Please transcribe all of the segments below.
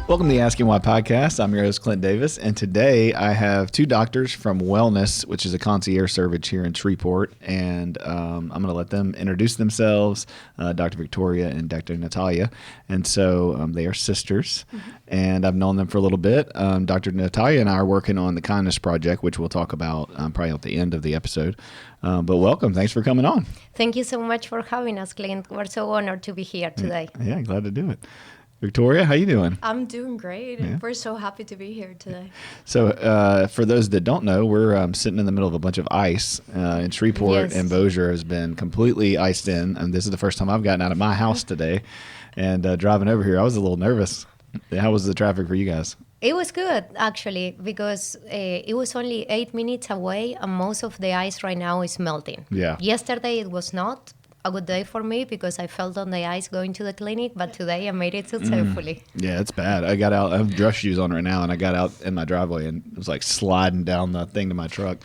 Welcome to the Asking Why podcast. I'm your host, Clint Davis, and today I have two doctors from Wellness, which is a concierge service here in Shreveport, and I'm going to let them introduce themselves, Dr. Victoria and Dr. Natalia. And so they are sisters, and I've known them for a little bit. Dr. Natalia and I are working on the Kindness Project, which we'll talk about probably at the end of the episode. But welcome. Thanks for coming on. Thank you so much for having us, Clint. We're so honored to be here today. Yeah, glad to do it. Victoria, how you doing? I'm doing great. Yeah. We're so happy to be here today. So for those that don't know, we're sitting in the middle of a bunch of ice in Shreveport, Yes. and Bossier has been completely iced in. And this is the first time I've gotten out of my house today. And driving over here, I was a little nervous. How was the traffic for you guys? It was good, actually, because it was only 8 minutes away, and most of the ice right now is melting. Yeah. Yesterday, it was not a good day for me because I felt on the ice going to the clinic, but today I made it successfully. Yeah, it's bad. I got out. I have dress shoes on right now, and I got out in my driveway, and it was like sliding down the thing to my truck.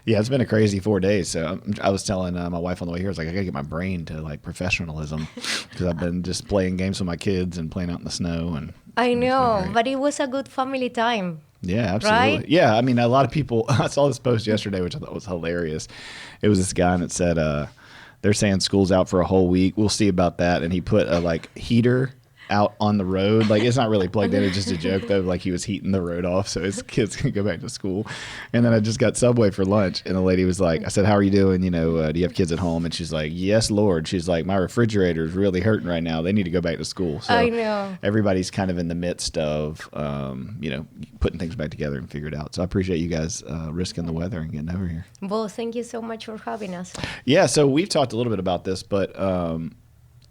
Yeah, it's been a crazy 4 days. So I was telling my wife on the way here, I was like, I got to get my brain to like professionalism because I've been just playing games with my kids and playing out in the snow. And I know, great. but it was a good family time. Yeah, absolutely. Right? Yeah, I mean, a lot of people, I saw this post yesterday, which I thought was hilarious. It was this guy that said, they're saying school's out for a whole week. We'll see about that. And he put a like heater out on the road. Like, it's not really plugged in. It's just a joke though. Like, he was heating the road off so his kids can go back to school. And then I just got Subway for lunch, and the lady was like, I said, how are you doing? You know, do you have kids at home? And she's like, yes, Lord. She's like, my refrigerator is really hurting right now. They need to go back to school. So I know. everybody's kind of in the midst of, putting things back together and figure it out. So I appreciate you guys risking the weather and getting over here. Well, thank you so much for having us. Yeah, so we've talked a little bit about this, but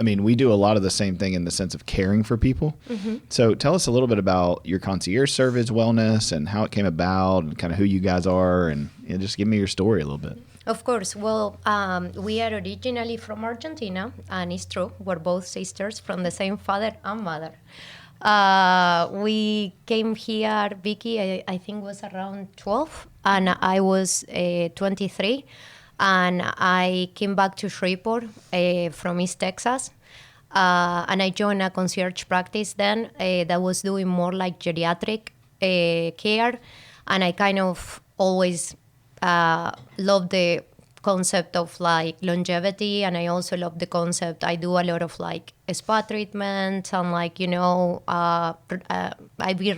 we do a lot of the same thing in the sense of caring for people. Mm-hmm. So tell us a little bit about your concierge service, Wellness, and how it came about, and kind of who you guys are, and just give me your story a little bit. Of course. Well, we are originally from Argentina, and it's true. We're both sisters from the same father and mother. We came here, Vicky, I think was around 12, and I was 23. And I came back to Shreveport from East Texas. And I joined a concierge practice then that was doing more like geriatric care. And I kind of always loved the concept of like longevity. And I also love the concept. I do a lot of like spa treatments and like, IV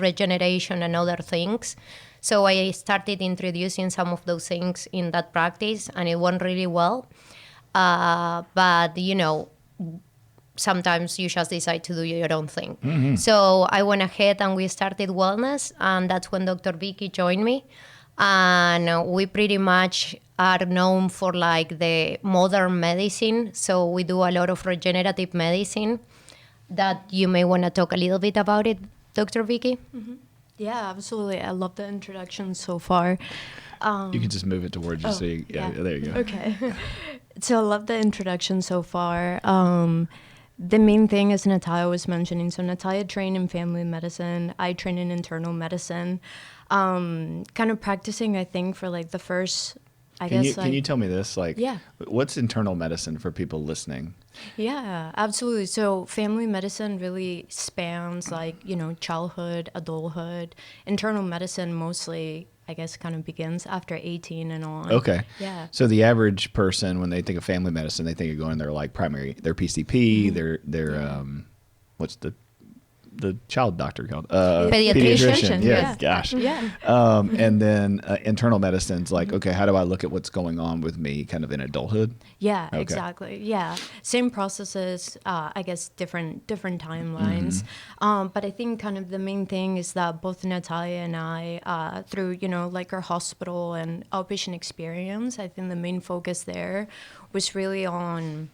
regeneration and other things. So I started introducing some of those things in that practice, and it went really well. But, sometimes you just decide to do your own thing. Mm-hmm. So I went ahead and we started Wellness, and that's when Dr. Vicky joined me. And we pretty much are known for like the modern medicine. So we do a lot of regenerative medicine that you may want to talk a little bit about it, Dr. Vicky. Mm-hmm. Yeah, absolutely. I love the introduction so far. You can just move it towards you. Yeah, there you go. Okay. So I love the introduction so far. The main thing, as Natalia was mentioning, so Natalia trained in family medicine. I trained in internal medicine. Kind of practicing, I think, for like the first, Can you tell me this? Like, yeah. What's internal medicine for people listening? Yeah, absolutely. So family medicine really spans like, childhood, adulthood. Internal medicine mostly, I guess, kind of begins after 18 and on. Okay. Yeah. So the average person, when they think of family medicine, they think of going their like their PCP, their what's the child doctor called? Pediatrician. Yeah. Gosh. Yeah. And then internal medicine's like, okay, how do I look at what's going on with me kind of in adulthood? Yeah, Okay. exactly. Yeah. Same processes, I guess different timelines. But I think kind of the main thing is that both Natalia and I, through, like our hospital and outpatient experience, I think the main focus there was really on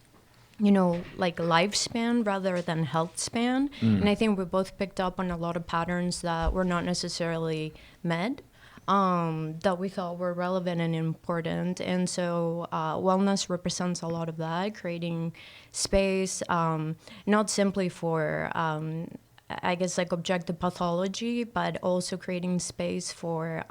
like lifespan rather than health span. And I think we both picked up on a lot of patterns that were not necessarily met, that we thought were relevant and important. And so wellness represents a lot of that, creating space, not simply for, I guess, like objective pathology, but also creating space for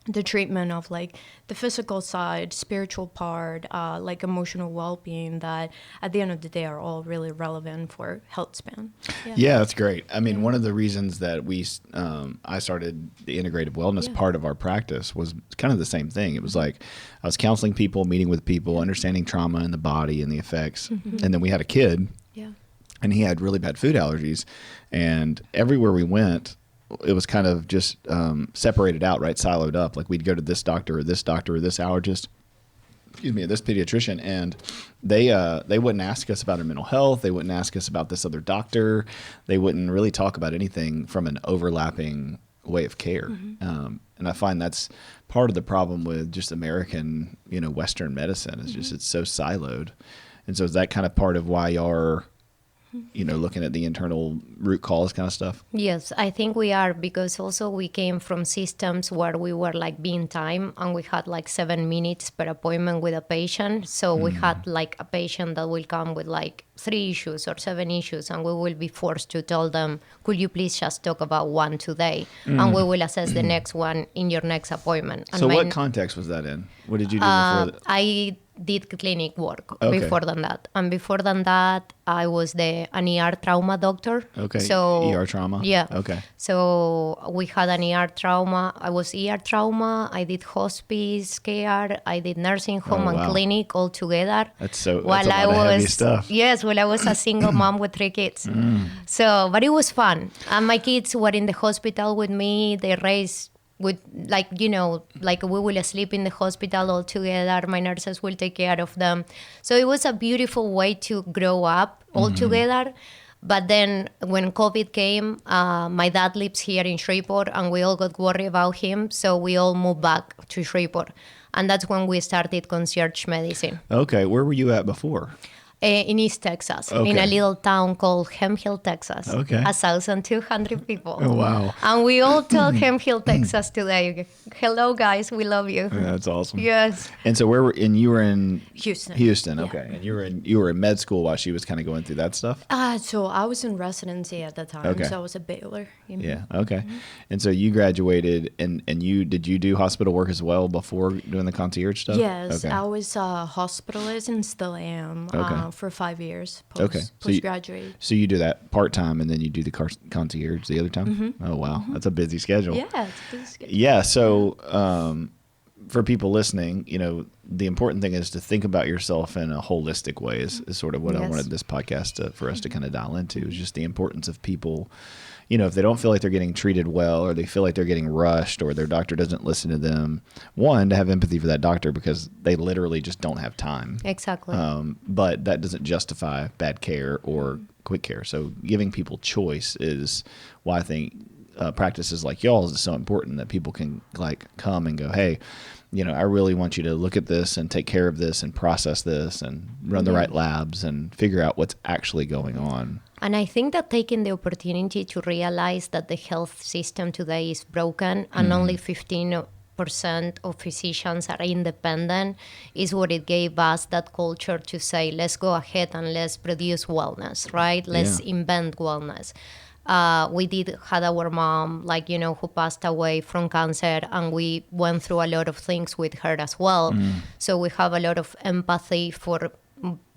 the treatment of like the physical side, spiritual part, like emotional well-being, that at the end of the day are all really relevant for health span. Yeah, that's great. I mean, one of the reasons that I started the integrative wellness part of our practice was kind of the same thing. It was like I was counseling people, meeting with people, understanding trauma in the body and the effects. And then we had a kid, and he had really bad food allergies, and everywhere we went, it was kind of just separated out, right? Siloed up. Like we'd go to this doctor or this allergist, this pediatrician, and they wouldn't ask us about our mental health. They wouldn't ask us about this other doctor. They wouldn't really talk about anything from an overlapping way of care. And I find that's part of the problem with just American, Western medicine is just it's so siloed. And so is that kind of part of why you're looking at the internal root cause kind of stuff? Yes, I think we are, because also we came from systems where we were like being time, and we had like 7 minutes per appointment with a patient. So we had like a patient that will come with like 3 issues or 7 issues, and we will be forced to tell them, could you please just talk about one today? And we will assess the next one in your next appointment. And so what context was that in? What did you do before that? I did clinic work before than that. And before than that, I was an ER trauma doctor. Okay, so, ER trauma? Yeah. Okay. So we had an ER trauma. I was ER trauma. I did hospice care. I did nursing home and clinic all together. That's a lot of heavy stuff. Yes, well, I was a single mom with 3 kids. So, but it was fun. And my kids were in the hospital with me. They raised with like we will sleep in the hospital all together. My nurses will take care of them. So it was a beautiful way to grow up all together. But then when COVID came, my dad lives here in Shreveport, and we all got worried about him. So we all moved back to Shreveport. And that's when we started concierge medicine. Okay. Where were you at before? In East Texas, in a little town called Hemphill, Texas. Okay. 1,200 people. Oh, wow. And we all tell Hemphill, Texas today, hello, guys, we love you. Yeah, that's awesome. Yes. And so you were in Houston. Houston, okay. And you were in med school while she was kind of going through that stuff? So I was in residency at the time, so I was at Baylor. Yeah, okay. And so you graduated, and did you do hospital work as well before doing the concierge stuff? Yes, okay. I was a hospitalist and still am for 5 years postgraduate. So you do that part-time, and then you do the concierge the other time? Oh, wow. That's a busy schedule. Yeah, it's a busy schedule. Yeah, so for people listening, the important thing is to think about yourself in a holistic way is sort of what I wanted this podcast for us to kind of dial into, is just the importance of people. If they don't feel like they're getting treated well, or they feel like they're getting rushed, or their doctor doesn't listen to them, one, to have empathy for that doctor, because they literally just don't have time. Exactly. But that doesn't justify bad care or quick care. So giving people choice is why I think practices like y'all's is so important, that people can like come and go, hey, I really want you to look at this and take care of this and process this and run the right labs and figure out what's actually going on. And I think that taking the opportunity to realize that the health system today is broken and only 15% of physicians are independent is what it gave us that culture to say, let's go ahead and let's produce wellness, right? Let's invent wellness. We had our mom, who passed away from cancer, and we went through a lot of things with her as well. So we have a lot of empathy for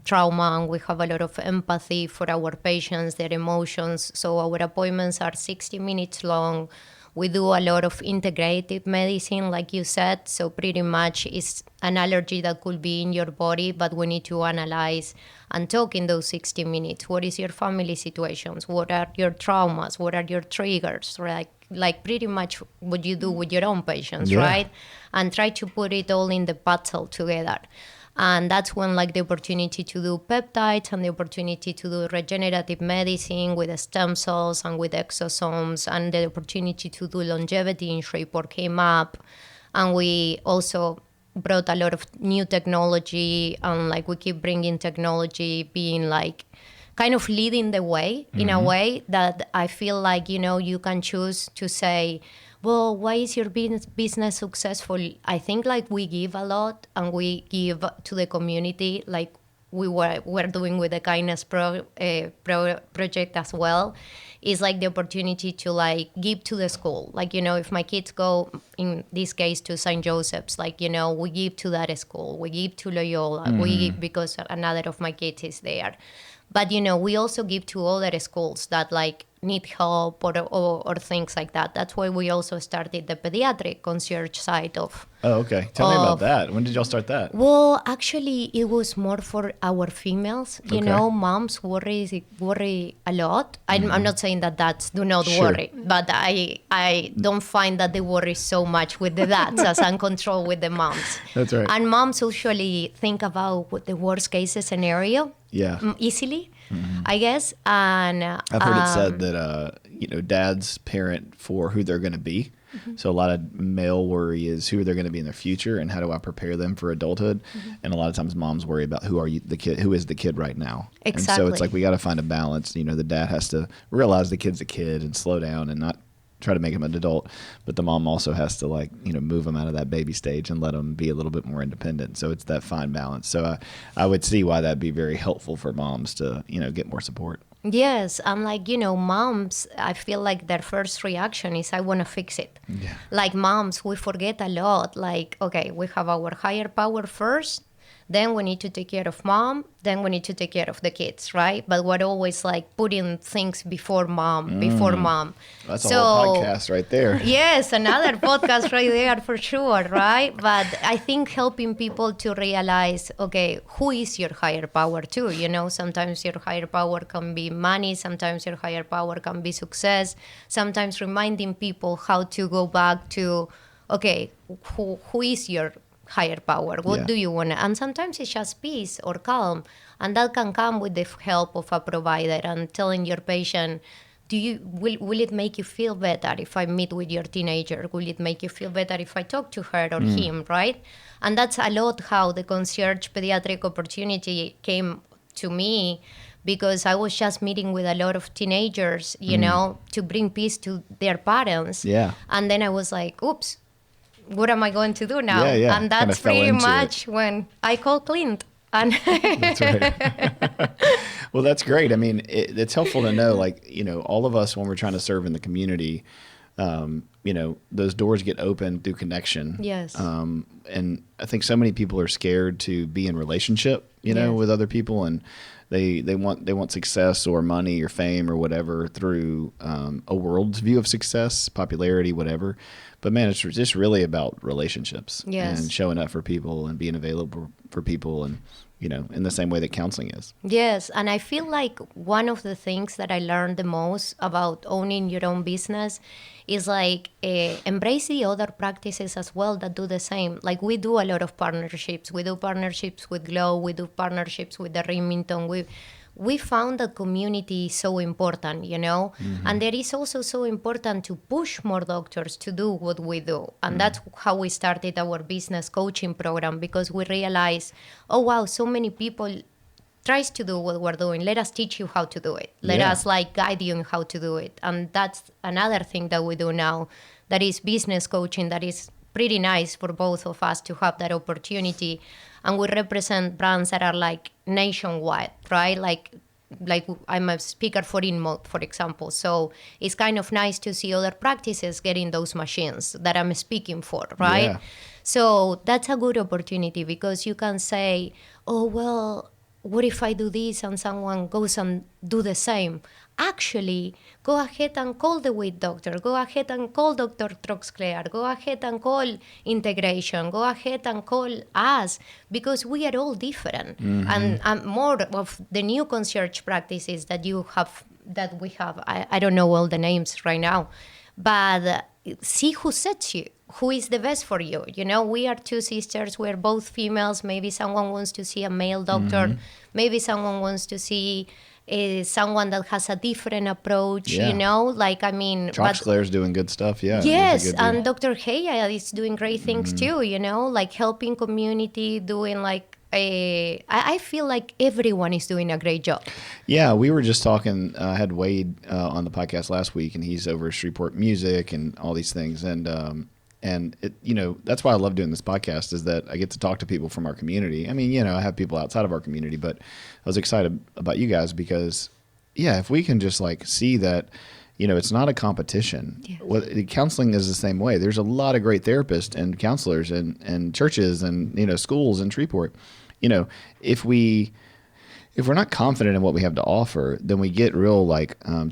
trauma, and we have a lot of empathy for our patients, their emotions. So our appointments are 60 minutes long. We do a lot of integrative medicine, like you said. So pretty much it's an allergy that could be in your body, but we need to analyze and talk in those 60 minutes. What is your family situations? What are your traumas? What are your triggers? Like pretty much what you do with your own patients, right? And try to put it all in the puzzle together. And that's when the opportunity to do peptides and the opportunity to do regenerative medicine with the stem cells and with exosomes, and the opportunity to do longevity in Shreveport came up. And we also brought a lot of new technology, and we keep bringing technology, being kind of leading the way in a way that I feel you can choose to say, well, why is your business successful? I think we give a lot, and we give to the community. we're doing with the kindness project as well, is like the opportunity to like give to the school. Like, if my kids go, in this case, to St. Joseph's, like, we give to that school, we give to Loyola, we give because another of my kids is there. But, we also give to other schools that like need help or things like that. That's why we also started the pediatric concierge side of. Oh, okay. Tell me about that. When did y'all start that? Well, actually, it was more for our females. Okay. Moms worry a lot. I'm not saying that dads do not worry, but I don't find that they worry so much with the dads as uncontrolled with the moms. That's right. And moms usually think about what the worst case scenario easily, I guess. And I've heard it said that dads parent for who they're going to be. So a lot of male worry is who they're going to be in their future and how do I prepare them for adulthood. And a lot of times moms worry about who is the kid right now. Exactly. And so it's like we got to find a balance. The dad has to realize the kid's a kid and slow down and not try to make him an adult, but the mom also has to move him out of that baby stage and let him be a little bit more independent. So it's that fine balance. So I would see why that'd be very helpful for moms to get more support. Yes, and moms, I feel like their first reaction is I want to fix it. Yeah. Like moms, we forget a lot. Like, okay, we have our higher power first, then we need to take care of mom, then we need to take care of the kids, right? But we're always like putting things before mom. That's a whole podcast right there. Yes, another podcast right there for sure, right? But I think helping people to realize, okay, who is your higher power too? Sometimes your higher power can be money, sometimes your higher power can be success, sometimes reminding people how to go back to, okay, who is your higher power? What do you want? And sometimes it's just peace or calm. And that can come with the help of a provider and telling your patient, will it make you feel better if I meet with your teenager? Will it make you feel better if I talk to her or him, right? And that's a lot how the concierge pediatric opportunity came to me, because I was just meeting with a lot of teenagers, to bring peace to their parents. Yeah. And then I was like, oops, what am I going to do now? Yeah. And that's pretty much when I called Clint. And That's right. Well, that's great. I mean, it's helpful to know, all of us, when we're trying to serve in the community, those doors get open through connection. Yes. And I think so many people are scared to be in relationship, with other people, and they want success or money or fame or whatever through a world's view of success, popularity, whatever. But man, it's just really about relationships and showing up for people and being available for people, and in the same way that counseling is. Yes, and I feel like one of the things that I learned the most about owning your own business is embrace the other practices as well that do the same. Like we do a lot of partnerships. We do partnerships with Glow. We do partnerships with the Remington. We found that community is so important, and there is also so important to push more doctors to do what we do. And that's how we started our business coaching program, because we realized, oh, wow, so many people tries to do what we're doing. Let us teach you how to do it. Let us guide you on how to do it. And that's another thing that we do now, that is business coaching, that is pretty nice for both of us to have that opportunity. And we represent brands that are nationwide, right? Like I'm a speaker for InMode, for example. So it's kind of nice to see other practices getting those machines that I'm speaking for, right? Yeah. So that's a good opportunity, because you can say, oh, well, what if I do this and someone goes and do the same? Actually, go ahead and call the weed doctor. Go ahead and call Dr. Troxclair. Go ahead and call Integration. Go ahead and call us, because we are all different. And more of the new concierge practices that we have. I don't know all the names right now, but see who sets you. Who is the best for you? We are two sisters. We're both females. Maybe someone wants to see a male doctor. Maybe someone wants to see someone that has a different approach, Troxclair's doing good stuff, Yes, and Dr. Heya is doing great things too, helping community, doing I feel like everyone is doing a great job. Yeah, we were just talking, I had Wade on the podcast last week, and he's over at Shreveport Music and all these things, and And it, that's why I love doing this podcast, is that I get to talk to people from our community. I mean, I have people outside of our community, but I was excited about you guys because, if we can just like see that, it's not a competition. Yeah. Counseling is the same way. There's a lot of great therapists and counselors and churches and, schools in Shreveport. If we're not confident in what we have to offer, then we get real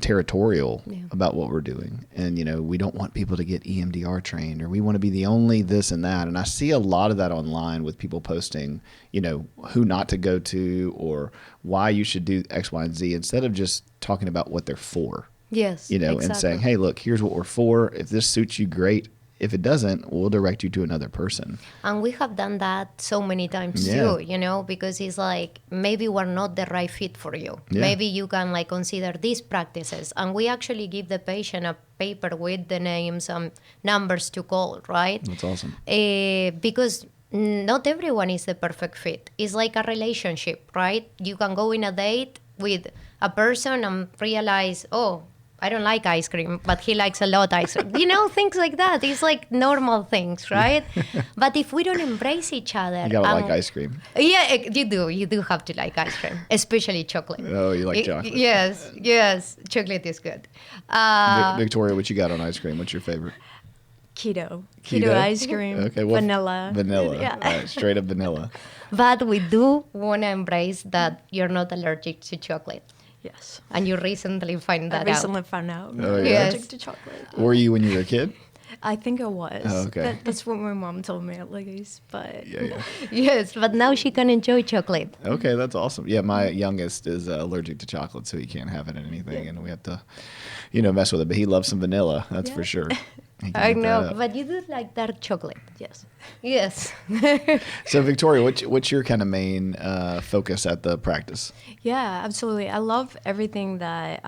territorial about what we're doing. And, we don't want people to get EMDR trained, or we want to be the only this and that. And I see a lot of that online with people posting, who not to go to or why you should do X, Y, and Z, instead of just talking about what they're for. Yes, exactly. And saying, hey, look, here's what we're for. If this suits you, great. If it doesn't, we'll direct you to another person. And we have done that so many times too, because it's like, maybe we're not the right fit for you. Yeah. Maybe you can consider these practices. And we actually give the patient a paper with the names and numbers to call, right? That's awesome. Because not everyone is the perfect fit. It's like a relationship, right? You can go in a date with a person and realize, oh, I don't like ice cream, but he likes a lot ice cream. Things like that. It's like normal things, right? But if we don't embrace each other. You gotta like ice cream. Yeah, you do. You do have to like ice cream, especially chocolate. Oh, you like chocolate. Yes. Chocolate is good. Victoria, what you got on ice cream? What's your favorite? Keto ice cream. Okay, vanilla. Yeah. All right, straight up vanilla. But we do want to embrace that you're not allergic to chocolate. Yes. And you recently found that out. I recently found out. Oh, I'm yeah? allergic to chocolate. Were you when you were a kid? I think I was. Oh, okay. That's what my mom told me at least. But Yeah. Yes, but now she can enjoy chocolate. Okay, that's awesome. Yeah, my youngest is allergic to chocolate, so he can't have it in anything, and we have to, mess with it. But he loves some vanilla, that's for sure. I know, but you do like dark chocolate. Yes. Yes. So Victoria, what's your kind of main focus at the practice? Yeah, absolutely. I love everything that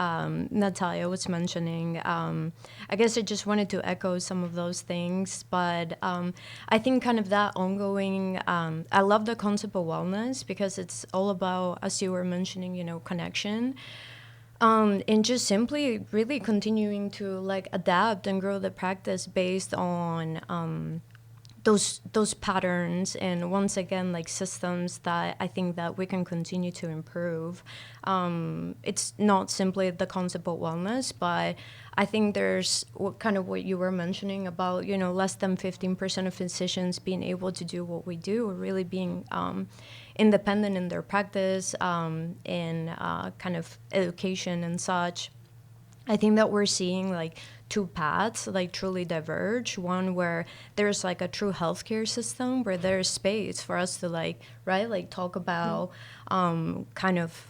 Natalia was mentioning. I guess I just wanted to echo some of those things, but I think kind of that ongoing, I love the concept of wellness because it's all about, as you were mentioning, connection. And just simply really continuing to adapt and grow the practice based on those patterns, and once again systems that I think that we can continue to improve. It's not simply the concept of wellness, but I think there's what you were mentioning about less than 15% of physicians being able to do what we do, or really being independent in their practice, and kind of education and such. I think that we're seeing two paths truly diverge. One where there's a true healthcare system where there's space for us to talk about kind of,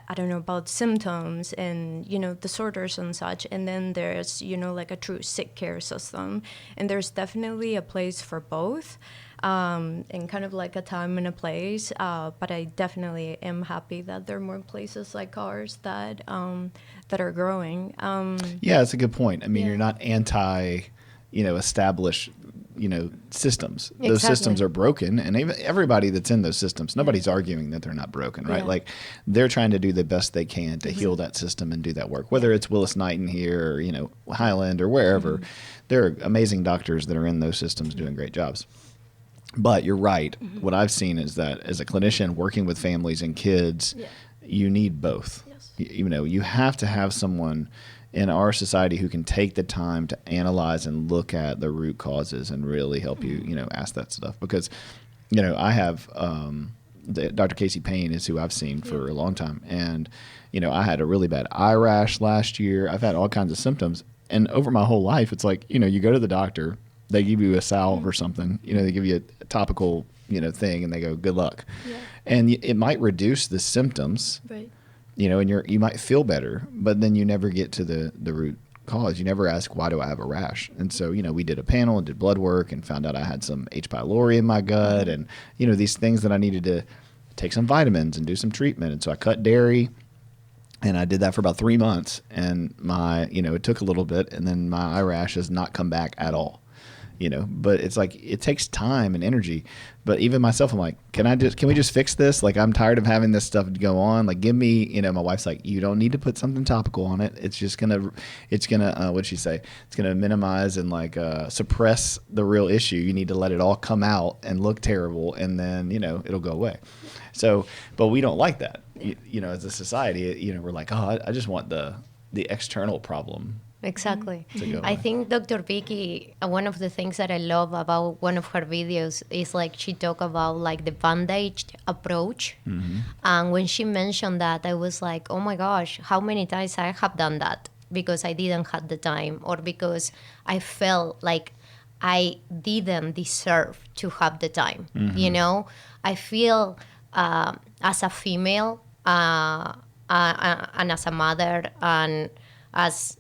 I don't know, about symptoms and disorders and such, and then there's a true sick care system, and there's definitely a place for both. And kind of a time and a place, but I definitely am happy that there are more places like ours that are growing. Yeah, that's a good point. I mean, you're not anti, established, systems. Those Exactly. systems are broken, and even everybody that's in those systems, nobody's arguing that they're not broken, right? Yeah. They're trying to do the best they can to heal that system and do that work. Whether it's Willis Knighton here, or Highland or wherever, there are amazing doctors that are in those systems doing great jobs. But you're right. Mm-hmm. What I've seen is that as a clinician working with families and kids, you need both. Yes. You have to have someone in our society who can take the time to analyze and look at the root causes and really help you, ask that stuff. Because, I have Dr. Casey Payne is who I've seen for a long time. And, I had a really bad eye rash last year. I've had all kinds of symptoms. And over my whole life, it's you go to the doctor. They give you a salve or something, they give you a topical, thing, and they go, good luck. Yeah. And it might reduce the symptoms, Right. And you might feel better, but then you never get to the root cause. You never ask, why do I have a rash? And so, we did a panel and did blood work and found out I had some H. pylori in my gut and, these things that I needed to take some vitamins and do some treatment. And so I cut dairy. And I did that for about 3 months, and it took a little bit, and then my eye rash has not come back at all. but it's like, it takes time and energy. But even myself, I'm like, can we just fix this? Like, I'm tired of having this stuff go on. Like, give me, my wife's like, you don't need to put something topical on it. It's just what'd she say? It's going to minimize and suppress the real issue. You need to let it all come out and look terrible, and then, it'll go away. So, but we don't like that. As a society, we're like, oh, I just want the external problem. Exactly. I think Dr. Vicky, one of the things that I love about one of her videos is she talk about the bandage approach. Mm-hmm. And when she mentioned that, I was like, oh my gosh, how many times I have done that because I didn't have the time, or because I felt like I didn't deserve to have the time. Mm-hmm. I feel as a female and as a mother and as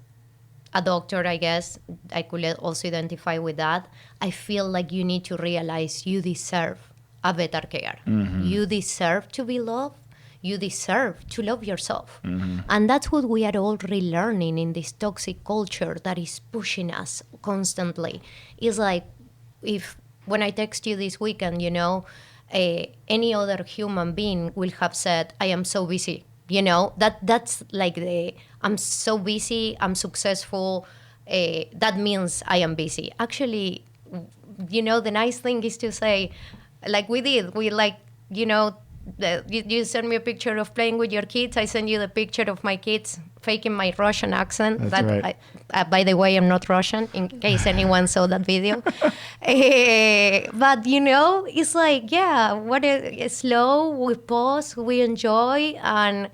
a doctor, I guess, I could also identify with that. I feel like you need to realize you deserve a better care. Mm-hmm. You deserve to be loved. You deserve to love yourself. Mm-hmm. And that's what we are all relearning in this toxic culture that is pushing us constantly. It's like, when I text you this weekend, any other human being will have said, I am so busy. That's like I'm so busy, I'm successful, that means I am busy. Actually, the nice thing is to say, you send me a picture of playing with your kids, I send you the picture of my kids faking my Russian accent. That's right. By the way, I'm not Russian, in case anyone saw that video. But, it's like, it's slow, we pause, we enjoy, and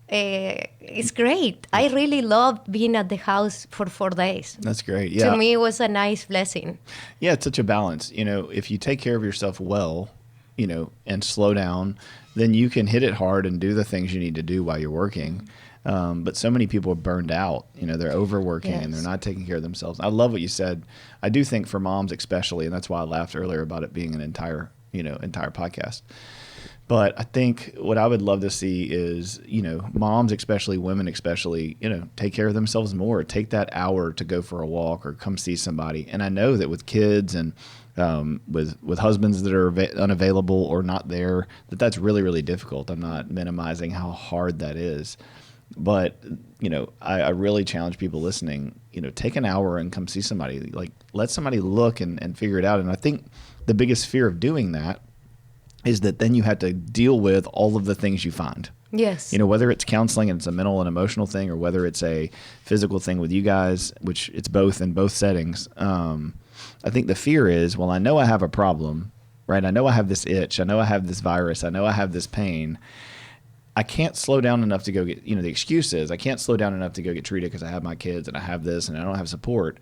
it's great. I really loved being at the house for 4 days. That's great. Yeah. To me, it was a nice blessing. Yeah, it's such a balance. If you take care of yourself well, and slow down, then you can hit it hard and do the things you need to do while you're working. But so many people are burned out. They're overworking and they're not taking care of themselves. I love what you said. I do think for moms especially, and that's why I laughed earlier about it being an entire podcast. But I think what I would love to see is, moms, especially women, especially, take care of themselves more. Take that hour to go for a walk or come see somebody. And I know that with kids and with husbands that are unavailable or not there, that's really, really difficult. I'm not minimizing how hard that is. But, I really challenge people listening, take an hour and come see somebody. Let somebody look and figure it out. And I think the biggest fear of doing that is that then you have to deal with all of the things you find. Yes. Whether it's counseling and it's a mental and emotional thing, or whether it's a physical thing with you guys, which it's both in both settings. I think the fear is, well, I know I have a problem, right? I know I have this itch. I know I have this virus. I know I have this pain. I can't slow down enough to go get, the excuse is I can't slow down enough to go get treated because I have my kids and I have this and I don't have support.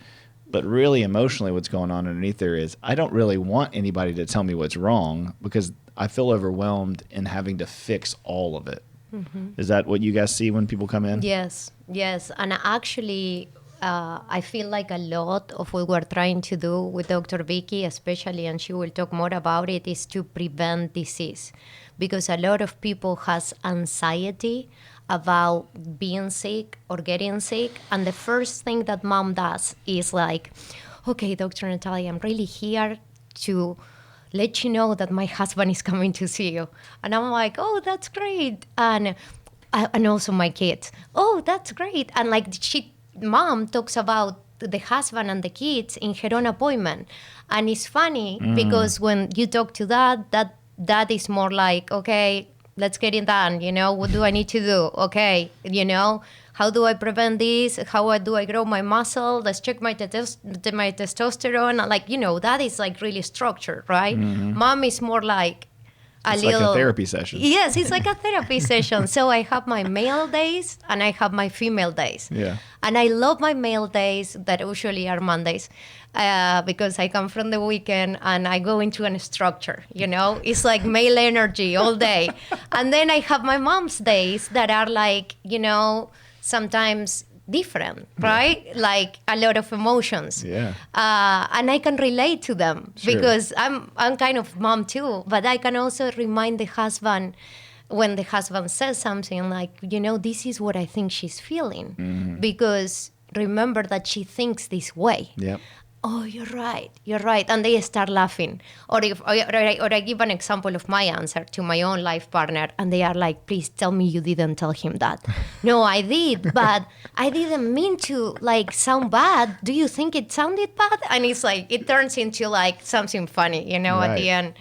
But really emotionally what's going on underneath there is I don't really want anybody to tell me what's wrong because I feel overwhelmed in having to fix all of it. Mm-hmm. Is that what you guys see when people come in? Yes. And actually, I feel like a lot of what we're trying to do with Dr. Vicky, especially, and she will talk more about it, is to prevent disease. Because a lot of people has anxiety about being sick or getting sick. And the first thing that mom does is like, okay, Dr. Natalia, I'm really here to let you know that my husband is coming to see you. And I'm like, oh, that's great. And also my kids, oh, that's great. And mom talks about the husband and the kids in her own appointment. And it's funny because when you talk to that is more like, okay, let's get it done. What do I need to do? Okay, how do I prevent this? How do I grow my muscle? Let's check my testosterone. That is really structured, right? Mm-hmm. Mom is more like it's like a therapy session. Yes, it's like a therapy session. So I have my male days and I have my female days. Yeah. And I love my male days that usually are Mondays because I come from the weekend and I go into a structure, It's like male energy all day. And then I have my mom's days that are sometimes different, right? Like a lot of emotions. Yeah. And I can relate to them because I'm kind of mom too, but I can also remind the husband when the husband says something like, this is what I think she's feeling. Mm-hmm. Because remember that she thinks this way. Yep. oh, you're right. And they start laughing. Or I give an example of my answer to my own life partner, and they are like, please tell me you didn't tell him that. No, I did, but I didn't mean to like sound bad. Do you think it sounded bad? And it's like, it turns into like something funny, at Right. the end.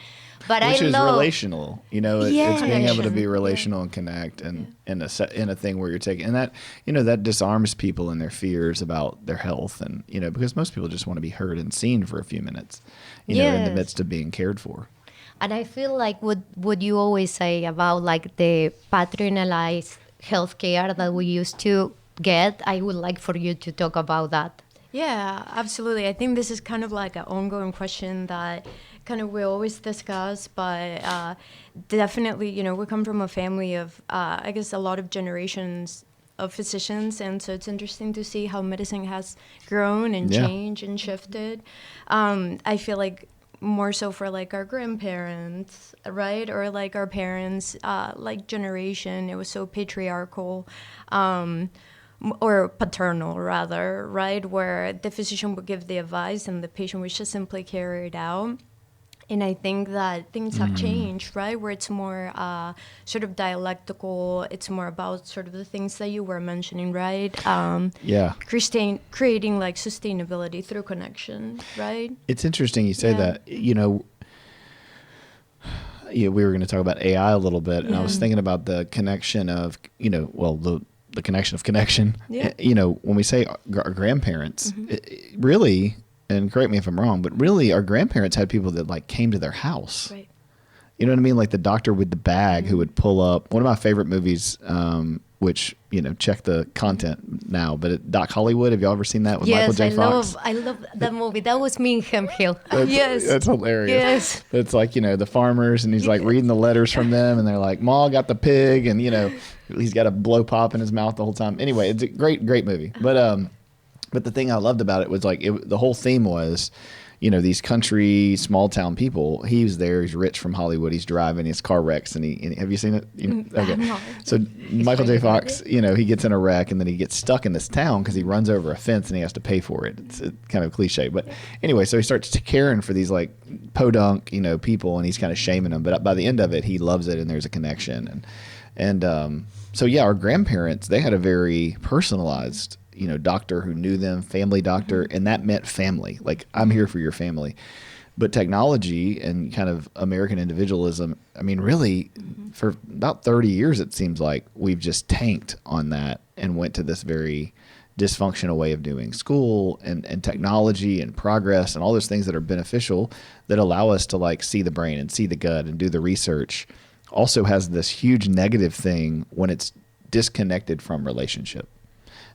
But Which I is love relational, Yeah. it's being able to Connection. be Yeah. relational and connect, and in a thing where you're taking, and that that disarms people and their fears about their health, and because most people just want to be heard and seen for a few minutes, in the Yes. midst of being cared for. And I feel like what you always say about like the patronalized healthcare that we used to get, I would like for you to talk about that. Yeah, absolutely. I think this is kind of like an ongoing question that kind of we always discuss, but definitely, we come from a family of, I guess, a lot of generations of physicians, and so it's interesting to see how medicine has grown and Yeah. changed and shifted. I feel like more so for like our grandparents, right, or like our parents, like generation, it was so patriarchal. Or paternal rather, right, where the physician would give the advice and the patient would just simply carry it out. And I think that things have changed, right, where it's more sort of dialectical. It's more about sort of the things that you were mentioning, right? Yeah. Creating like sustainability through connection, right? It's interesting you say Yeah. that. We were going to talk about AI a little bit, and I was Yeah. thinking about the connection of, the connection of connection. Yeah. When we say our grandparents, really, and correct me if I'm wrong, but really our grandparents had people that like came to their house. Right. You know what I mean? Like the doctor with the bag who would pull up. One of my favorite movies, which, check the content now, but Doc Hollywood, have y'all ever seen that with Michael Yes, J. Fox? I love that movie. That was me in Hemphill. Yes. That's hilarious. Yes. It's like, the farmers, and he's like reading the letters from them, and they're like, Ma got the pig, and, he's got a blow pop in his mouth the whole time. Anyway, it's a great, great movie. But the thing I loved about it was like, the whole theme was, these country, small town people. He was there. He's rich from Hollywood. He's driving. His car wrecks. And have you seen it? Okay. No. So Michael J. Fox, he gets in a wreck, and then he gets stuck in this town because he runs over a fence and he has to pay for it. It's kind of cliche, but anyway, so he starts caring for these like podunk, people, and he's kind of shaming them. But by the end of it, he loves it, and there's a connection. So yeah, our grandparents, they had a very personalized doctor who knew them, family doctor, and that meant family. Like, I'm here for your family. But technology and kind of American individualism, I mean, really, for about 30 years, it seems like we've just tanked on that and went to this very dysfunctional way of doing school and technology and progress and all those things that are beneficial that allow us to like see the brain and see the gut and do the research. Also has this huge negative thing when it's disconnected from relationship.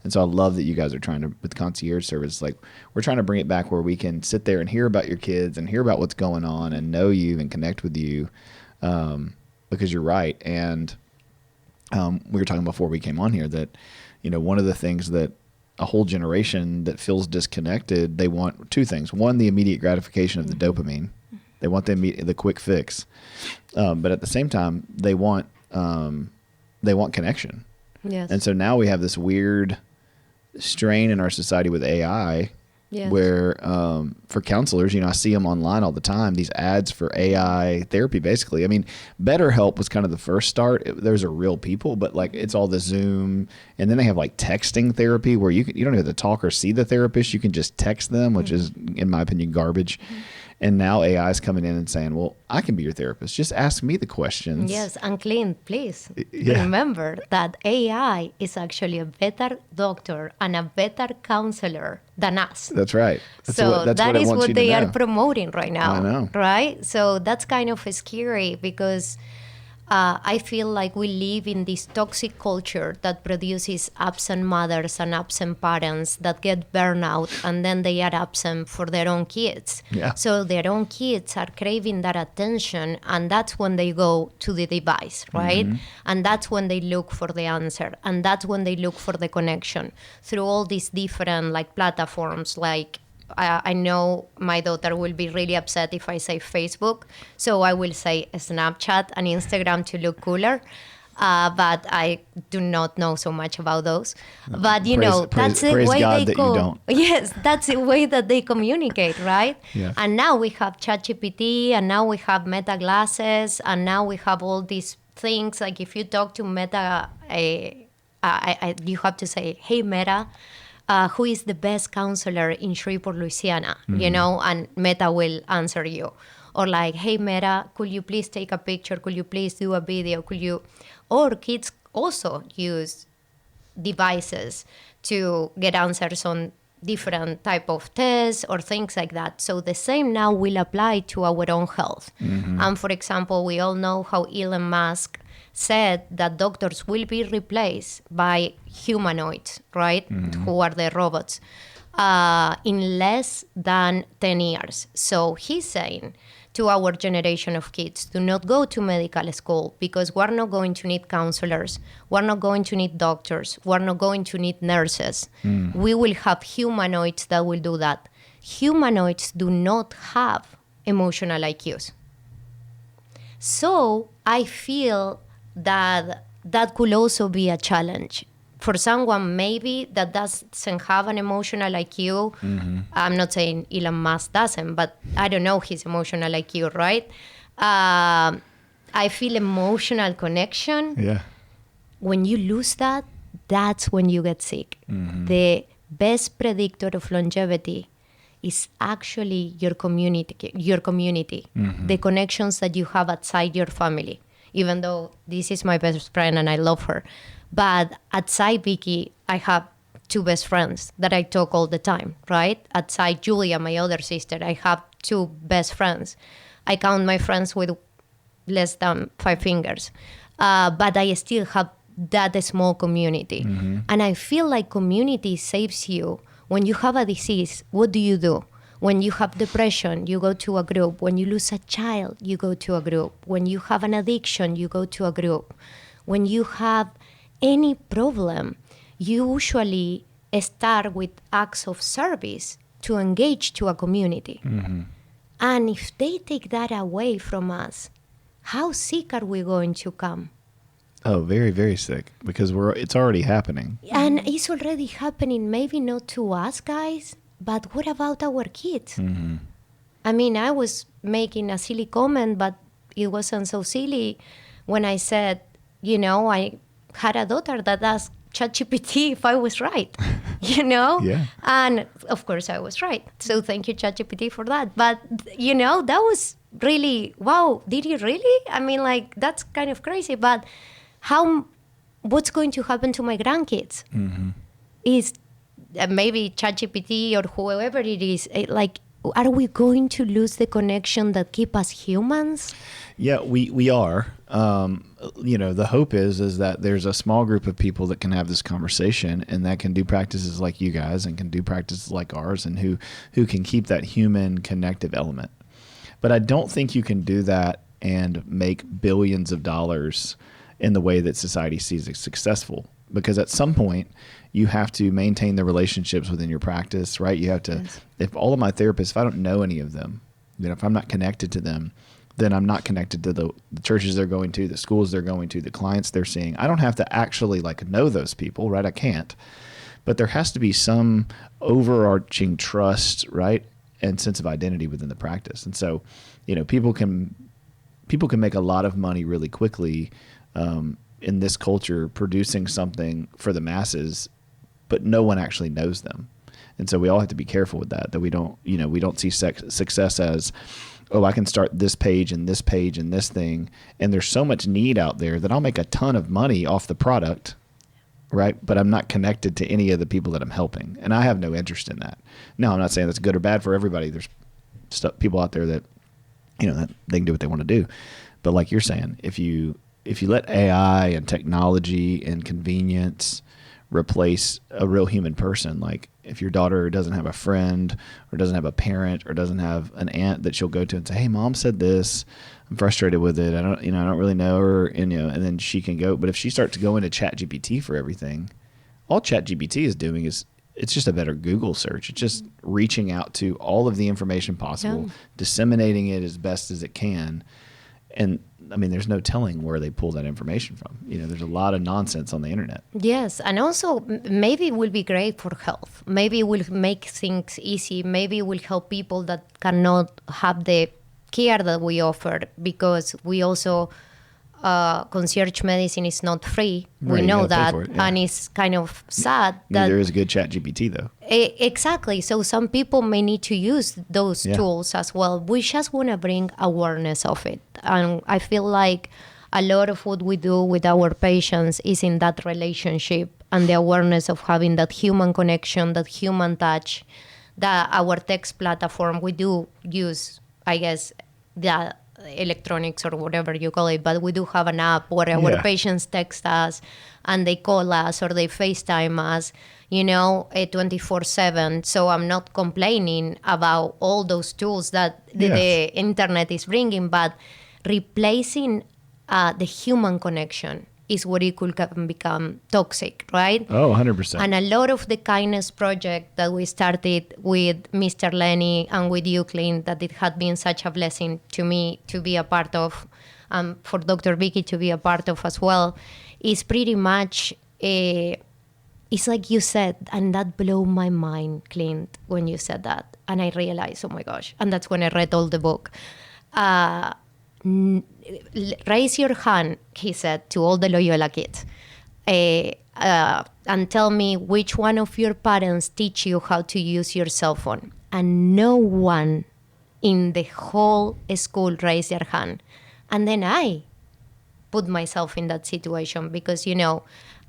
And so I love that you guys are trying to, with concierge service, like we're trying to bring it back where we can sit there and hear about your kids and hear about what's going on and know you and connect with you, because you're right. And we were talking before we came on here that, one of the things that a whole generation that feels disconnected, they want two things. One, the immediate gratification of the dopamine. They want the quick fix. But at the same time, they want connection. Yes. And so now we have this weird strain in our society with AI, Yes. where for counselors, I see them online all the time, these ads for AI therapy, basically. I mean, BetterHelp was kind of the first start. Those are real people, but like it's all the Zoom, and then they have like texting therapy where you don't have to talk or see the therapist. You can just text them, which is, in my opinion, garbage. And now AI is coming in and saying, well, I can be your therapist. Just ask me the questions. Yes, and Clint, please Yeah. remember that AI is actually a better doctor and a better counselor than us. That's right. That's So that's that it is wants what you to they are know. promoting right now. I know. Right? So that's kind of scary because I feel like we live in this toxic culture that produces absent mothers and absent parents that get burnout, and then they are absent for their own kids. Yeah. So their own kids are craving that attention, and that's when they go to the device, right? And that's when they look for the answer, and that's when they look for the connection through all these different like platforms. Like I know my daughter will be really upset if I say Facebook, so I will say Snapchat and Instagram to look cooler. but I do not know so much about those. But that's the praise way God they that you don't. Yes, that's the way that they communicate, right? Yeah. And now we have ChatGPT, and now we have Meta glasses, and now we have all these things. Like if you talk to Meta, you have to say, "Hey Meta, who is the best counselor in Shreveport, Louisiana?" And Meta will answer you. Or like, "Hey Meta, could you please take a picture? Could you please do a video? Could you?" Or kids also use devices to get answers on different type of tests or things like that. So the same now will apply to our own health. And for example, we all know how Elon Musk said that doctors will be replaced by humanoids, right? Who are the robots, in less than 10 years. So he's saying to our generation of kids, do not go to medical school because we're not going to need counselors. We're not going to need doctors. We're not going to need nurses. We will have humanoids that will do that. Humanoids do not have emotional IQs. So I feel that that could also be a challenge. For someone maybe that doesn't have an emotional IQ, I'm not saying Elon Musk doesn't, but I don't know his emotional IQ, right? I feel emotional connection. Yeah. When you lose that, that's when you get sick. The best predictor of longevity is actually your community, the connections that you have outside your family. Even though this is my best friend and I love her. But outside Vicky, I have two best friends that I talk all the time, right? Outside Julia, my other sister, I have two best friends. I count my friends with less than 5 fingers. But I still have that small community. And I feel like community saves you. When you have a disease, what do? When you have depression, you go to a group. When you lose a child, you go to a group. When you have an addiction, you go to a group. When you have any problem, you usually start with acts of service to engage to a community. And if they take that away from us, how sick are we going to come? Oh, very, very sick, because it's already happening. And it's already happening, maybe not to us guys, but what about our kids? I mean, I was making a silly comment, but it wasn't so silly when I said, I had a daughter that asked ChatGPT if I was right, Yeah. And of course I was right. So thank you, ChatGPT, for that. But, that was really, wow, did you really? I mean, like, that's kind of crazy. But what's going to happen to my grandkids is maybe ChatGPT or whoever it is, are we going to lose the connection that keep us humans? Yeah, we are. The hope is that there's a small group of people that can have this conversation and that can do practices like you guys and can do practices like ours and who can keep that human connective element. But I don't think you can do that and make billions of dollars in the way that society sees it successful. Because at some point, you have to maintain the relationships within your practice, right? You have to, if all of my therapists, if I don't know any of them, if I'm not connected to them, then I'm not connected to the churches they're going to, the schools they're going to, the clients they're seeing. I don't have to actually know those people, right? I can't. But there has to be some overarching trust, right? And sense of identity within the practice. And so, people can make a lot of money really quickly in this culture producing something for the masses, but no one actually knows them. And so we all have to be careful with that we don't see success as, I can start this page and this page and this thing. And there's so much need out there that I'll make a ton of money off the product, right? But I'm not connected to any of the people that I'm helping. And I have no interest in that. No, I'm not saying that's good or bad for everybody. There's people out there that, that they can do what they want to do. But like you're saying, if you let AI and technology and convenience replace a real human person, like if your daughter doesn't have a friend or doesn't have a parent or doesn't have an aunt that she'll go to and say, hey, mom said this, I'm frustrated with it. I don't really know her. And then she can go. But if she starts to go into ChatGPT for everything, all ChatGPT is doing is it's just a better Google search. It's just reaching out to all of the information possible, disseminating it as best as it can. And I mean, there's no telling where they pull that information from. You know, there's a lot of nonsense on the internet. Yes, and also maybe it will be great for health. Maybe it will make things easy. Maybe it will help people that cannot have the care that we offer, because we also concierge medicine is not free. Right, We you know gotta pay that, for it, yeah. and it's kind of sad that Neither is a good chat GPT though. Exactly. So some people may need to use those Yeah. tools as well. We just want to bring awareness of it. And I feel like a lot of what we do with our patients is in that relationship and the awareness of having that human connection, that human touch. That our text platform, we do use, I guess, the electronics or whatever you call it, but we do have an app where our Yeah. patients text us and they call us or they FaceTime us, 24/7. So I'm not complaining about all those tools that the internet is bringing, but replacing the human connection is what it could become toxic, right? Oh, 100%. And a lot of the kindness project that we started with Mr. Lenny and with you, Clint, that it had been such a blessing to me to be a part of, for Dr. Vicky to be a part of as well, is pretty much, it's like you said, and that blew my mind, Clint, when you said that. And I realized, oh my gosh, and that's when I read all the book. Raise your hand, he said, to all the Loyola kids, and tell me which one of your parents teach you how to use your cell phone. And no one in the whole school raised their hand. And then I put myself in that situation because,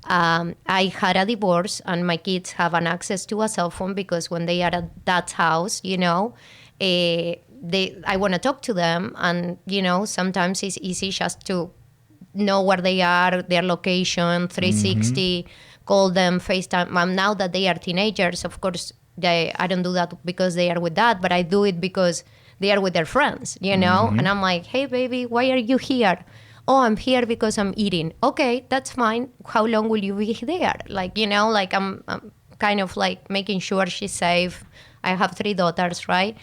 I had a divorce and my kids have an access to a cell phone because when they are at dad's house, I want to talk to them, and sometimes it's easy just to know where they are, their location, 360, call them, FaceTime. Now that they are teenagers, of course, I don't do that because they are with dad, but I do it because they are with their friends, And I'm like, hey, baby, why are you here? Oh, I'm here because I'm eating. Okay, that's fine. How long will you be there? I'm kind of like making sure she's safe. I have 3 daughters, right?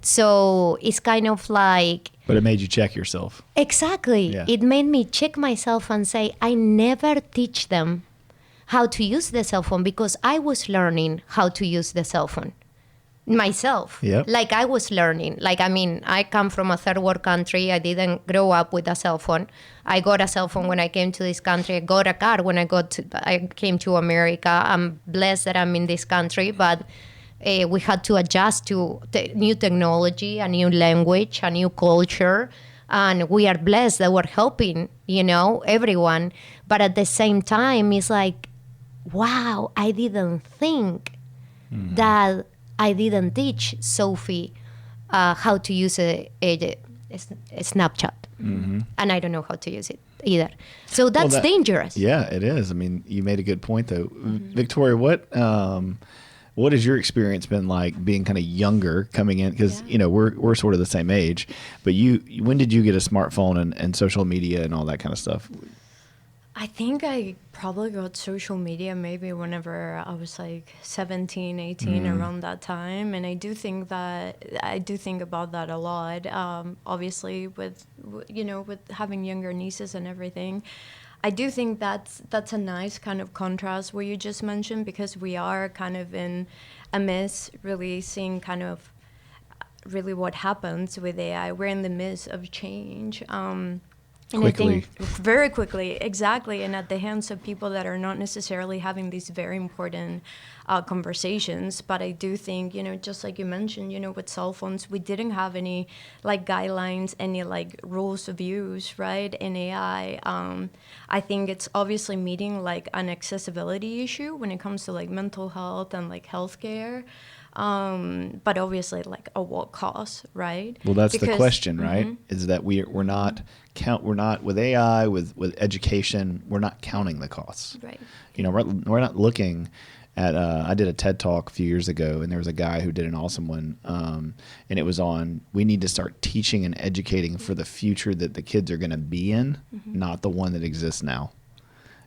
So it's kind of like... But it made you check yourself. Exactly. Yeah. It made me check myself and say, I never teach them how to use the cell phone because I was learning how to use the cell phone myself. Yep. Like I was learning. I come from a third world country. I didn't grow up with a cell phone. I got a cell phone when I came to this country. I got a car when I came to America. I'm blessed that I'm in this country, but we had to adjust to new technology, a new language, a new culture. And we are blessed that we're helping, everyone. But at the same time, it's like, wow, I didn't think that I didn't teach Sophie how to use a Snapchat. And I don't know how to use it either. So that's dangerous. Yeah, it is. I mean, you made a good point, though. Victoria, what has your experience been like being kind of younger coming in? Because, we're sort of the same age. But when did you get a smartphone and social media and all that kind of stuff? I think I probably got social media maybe whenever I was like 17, 18, around that time. And I do think about that a lot. Obviously with having younger nieces and everything. I do think that's a nice kind of contrast what you just mentioned, because we are kind of in a mess really seeing kind of really what happens with AI. We're in the midst of change. And quickly. I think very quickly, exactly, and at the hands of people that are not necessarily having these very important conversations. But I do think, just like you mentioned, with cell phones, we didn't have any like guidelines, any like rules of use, right? In AI, I think it's obviously meeting like an accessibility issue when it comes to like mental health and like healthcare. But obviously, like at what cost, right? Well, that's the question, right? Is that we're not with AI, with education, we're not counting the costs. Right. We're not looking at. I did a TED Talk a few years ago, and there was a guy who did an awesome one, and it was on. We need to start teaching and educating for the future that the kids are going to be in, not the one that exists now.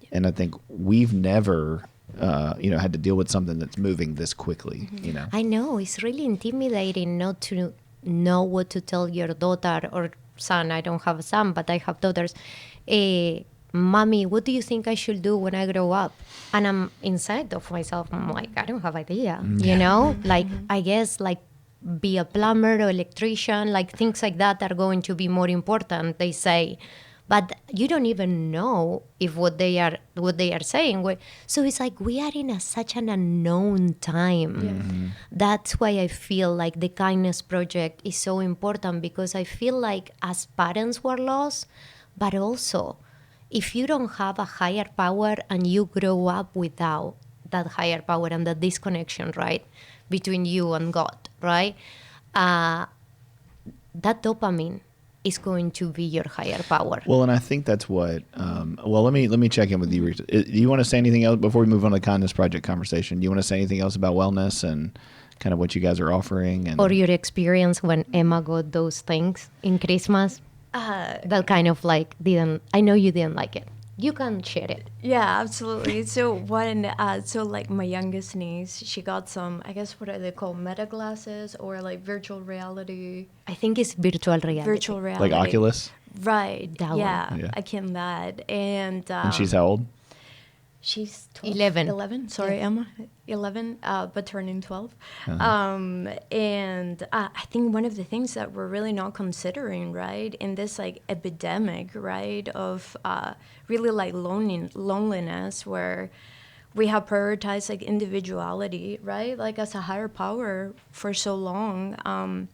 Yep. And I think we've never. Had to deal with something that's moving this quickly, I know, it's really intimidating not to know what to tell your daughter or son. I don't have a son, but I have daughters. Mommy, what do you think I should do when I grow up? And I'm inside of myself, I'm like, I don't have idea, you know? Like, I guess, like, be a plumber or electrician, like, things like that are going to be more important, they say. But you don't even know if what they are saying. So it's like we are in such an unknown time. That's why I feel like the Kindness Project is so important, because I feel like as parents we're lost, but also if you don't have a higher power and you grow up without that higher power and the disconnection, right, between you and God, right, that dopamine is going to be your higher power. Well, and I think that's what. Well, let me check in with you. Do you want to say anything else before we move on to the Kindness Project conversation? Do you want to say anything else about wellness and kind of what you guys are offering, and or your experience when Emma got those things in Christmas? That kind of like I know you didn't like it. You can share it. Yeah, absolutely. So like my youngest niece, she got some, I guess, what are they called, meta glasses or like virtual reality? I think it's virtual reality. Virtual reality. like Oculus? Right. That one. Yeah, akin that. And she's how old? she's 12, 11. 11. Sorry, Yeah. Emma. 11, but turning 12. And I think one of the things that we're really not considering, right, in this like epidemic, right, of really like loneliness, where we have prioritized like individuality, right, like as a higher power for so long,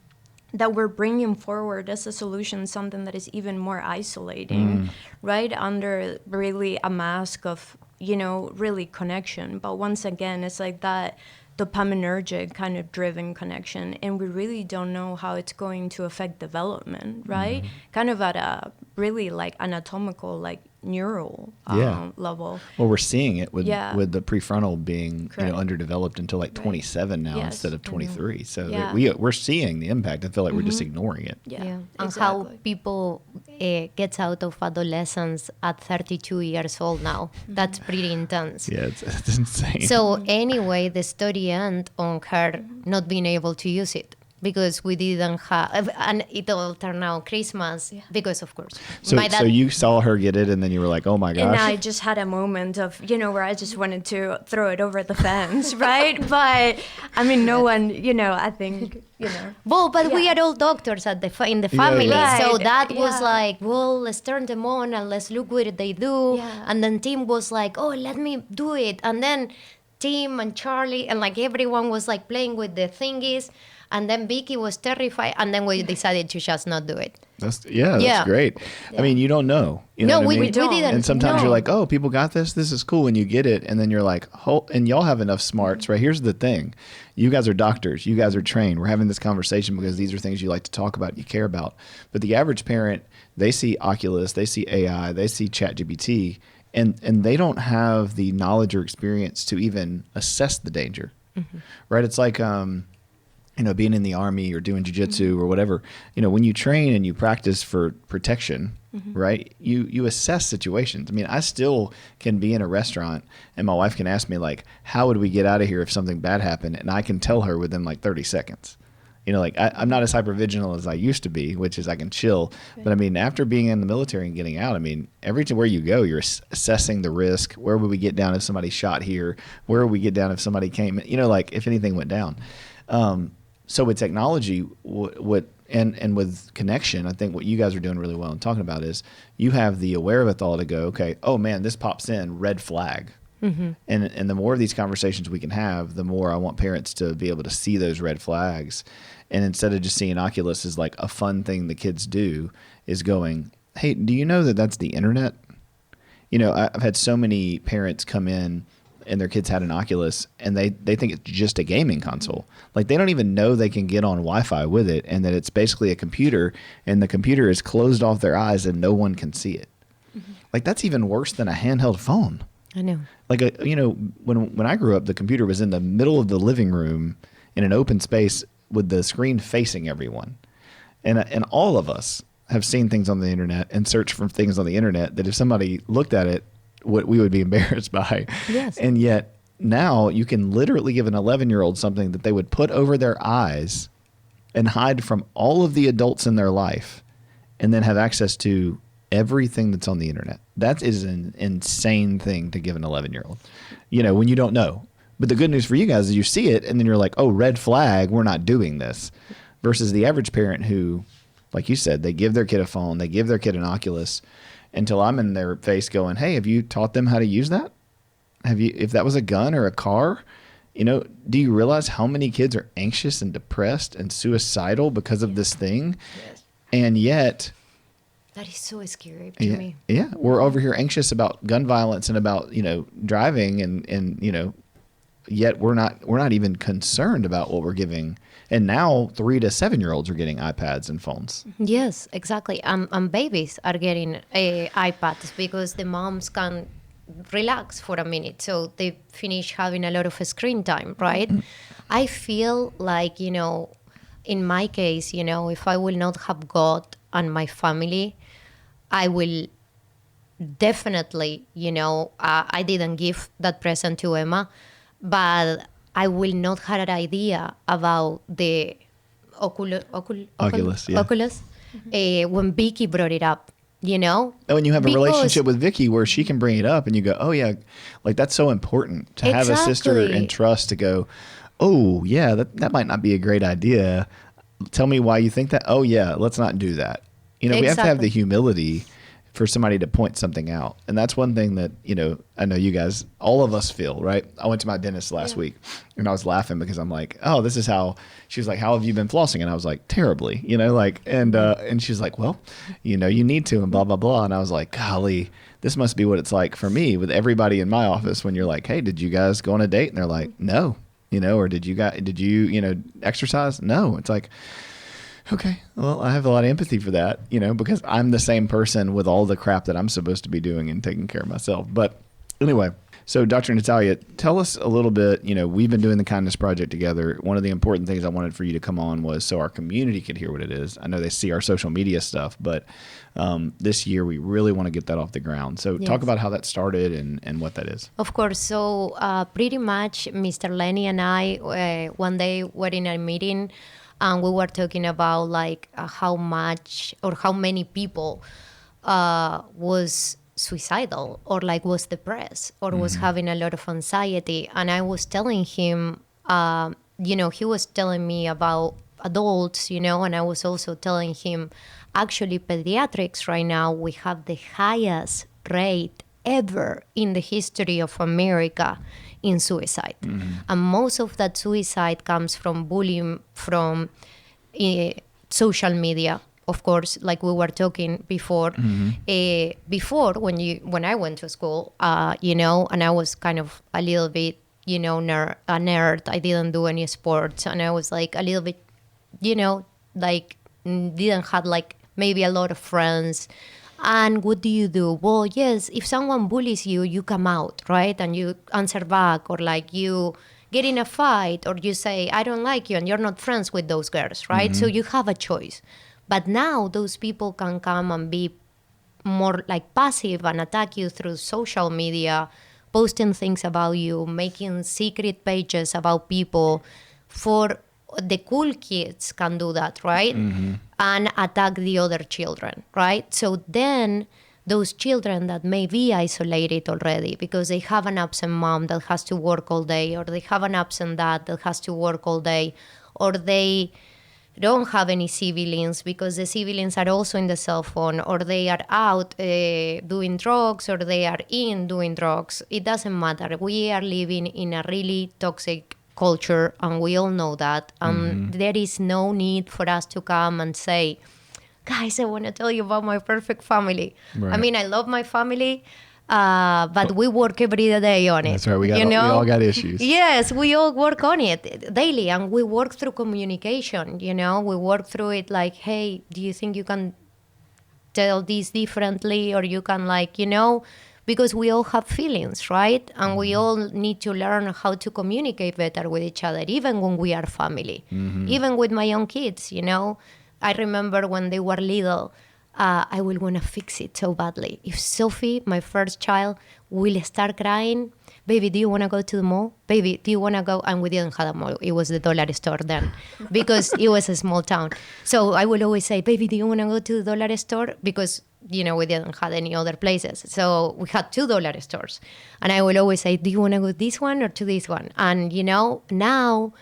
that we're bringing forward as a solution something that is even more isolating, right, under really a mask of, you know, really connection. But once again, it's like that dopaminergic kind of driven connection, and we really don't know how it's going to affect development, right? Kind of at a really like anatomical, like neural level. Well, we're seeing it with the prefrontal being Correct. Underdeveloped until like 27 now Yes. instead of 23. So Yeah. that we're seeing the impact. I feel like we're just ignoring it. Yeah, And exactly. how people gets out of adolescence at 32 years old now. That's pretty intense. Yeah, it's insane. So anyway, the story ended on her not being able to use it because we didn't have, and it all turned out Christmas because of course. So you saw her get it and then you were like, oh my gosh. And I just had a moment of, you know, where I just wanted to throw it over the fence, right? But I mean, no one, you know, I think, you know. Well, but we are all doctors at in the family, yeah. so Right, that was yeah. like, well, let's turn them on and let's look what they do. Yeah. And then Tim was like, oh, let me do it. And then Tim and Charlie and like everyone was like playing with the thingies. And then Vicky was terrified, and then we decided to just not do it. That's Yeah. great. I mean, you don't know. You know No, what I we mean? didn't. And sometimes No. you're like, oh, people got this. This is cool. And you get it. And then you're like, and y'all have enough smarts, right? Here's the thing. You guys are doctors. You guys are trained. We're having this conversation because these are things you like to talk about, you care about. But the average parent, they see Oculus, they see AI, they see ChatGPT, and they don't have the knowledge or experience to even assess the danger, right? It's like, you know, being in the army or doing jiu-jitsu or whatever, you know, when you train and you practice for protection, right, you assess situations. I mean, I still can be in a restaurant and my wife can ask me, like, how would we get out of here if something bad happened? And I can tell her within like 30 seconds. You know, like I'm not as hypervigilant as I used to be, which is I can chill. But I mean, after being in the military and getting out, I mean, everywhere you go, you're assessing the risk. Where would we get down if somebody shot here? Where would we get down if somebody came, you know, like if anything went down? So with technology, and with connection, I think what you guys are doing really well and talking about is you have the wherewithal to go, okay, oh man, this pops in, red flag. And the more of these conversations we can have, the more I want parents to be able to see those red flags. And instead of just seeing Oculus as like a fun thing the kids do, is going, hey, do you know that that's the internet? You know, I've had so many parents come in and their kids had an Oculus and they think it's just a gaming console. Like they don't even know they can get on Wi-Fi with it and that it's basically a computer and the computer is closed off their eyes and no one can see it. Like that's even worse than a handheld phone. I know. Like, you know, when I grew up, the computer was in the middle of the living room in an open space with the screen facing everyone. And all of us have seen things on the internet and searched for things on the internet that if somebody looked at it, what we would be embarrassed by. Yes. And yet now you can literally give an 11-year-old something that they would put over their eyes and hide from all of the adults in their life. and then have access to everything that's on the internet. That is an insane thing to give an 11-year-old, when you don't know. But the good news for you guys is you see it and then you're like, oh, red flag, we're not doing this. Versus the average parent who, like you said, they give their kid a phone, they give their kid an Oculus until I'm in their face going, hey, have you taught them how to use that? If that was a gun or a car, do you realize how many kids are anxious and depressed and suicidal because of this thing? Yes. And yet, that is so scary to me. Yeah, we're over here anxious about gun violence and about driving, and yet we're not even concerned about what we're giving. And now 3 to 7-year-olds are getting iPads and phones. Yes, exactly. And babies are getting iPads because the moms can relax for a minute, so they finish having a lot of screen time, right? I feel like, in my case, if I will not have God and my family, I will definitely, I didn't give that present to Emma, but I will not have an idea about the Oculus, yeah. Oculus when Vicky brought it up. And when you have a relationship with Vicky where she can bring it up and you go, oh yeah, like that's so important to have a sister and trust to go, oh yeah, that might not be a great idea. Tell me why you think that. Oh yeah, let's not do that. We have to have the humility for somebody to point something out. And that's one thing that, I know you guys, all of us feel, right? I went to my dentist last week and I was laughing because I'm like, oh, this is how, she was like, how have you been flossing? And I was like, terribly, and she's like, well, you need to, and blah, blah, blah. And I was like, golly, this must be what it's like for me with everybody in my office when you're like, hey, did you guys go on a date? And they're like, no, or did you exercise? No. It's like, okay, well, I have a lot of empathy for that, because I'm the same person with all the crap that I'm supposed to be doing and taking care of myself. But anyway, so Dr. Natalia, tell us a little bit, we've been doing the Kindness Project together. One of the important things I wanted for you to come on was so our community could hear what it is. I know they see our social media stuff, but this year we really want to get that off the ground. So talk about how that started and what that is. Of course. So pretty much Mr. Lenny and I, one day were in a meeting and we were talking about like how much or how many people was suicidal or like was depressed or was having a lot of anxiety. And I was telling him, he was telling me about adults, and I was also telling him, actually pediatrics right now, we have the highest rate ever in the history of America in suicide. And most of that suicide comes from bullying, from social media, of course, like we were talking before. Before, when I went to school, and I was kind of a little bit, a nerd. I didn't do any sports, and I was like a little bit, like didn't have like maybe a lot of friends. And what do you do? Well, yes, if someone bullies you, you come out, right? And you answer back, or like you get in a fight, or you say, I don't like you, and you're not friends with those girls, right? So you have a choice. But now those people can come and be more like passive and attack you through social media, posting things about you, making secret pages about people. For the cool kids can do that, right? And attack the other children, right? So then those children that may be isolated already because they have an absent mom that has to work all day, or they have an absent dad that has to work all day, or they don't have any siblings because the siblings are also in the cell phone, or they are out doing drugs, or they are in doing drugs. It doesn't matter. We are living in a really toxic culture, and we all know that. There is no need for us to come and say, guys, I want to tell you about my perfect family. Right. I mean, I love my family, but we work every day on it. That's right. We all got issues. Yes, we all work on it daily, and we work through communication. We work through it like, hey, do you think you can tell this differently, or you can because we all have feelings, right? And we all need to learn how to communicate better with each other, even when we are family. Even with my own kids, I remember when they were little, I will want to fix it so badly. If Sophie, my first child, will start crying, baby, do you want to go to the mall? Baby, do you want to go? And we didn't have a mall. It was the dollar store then because it was a small town. So I will always say, baby, do you want to go to the dollar store? Because, we didn't have any other places. So we had $2 stores. And I will always say, do you want to go to this one or to this one? And, now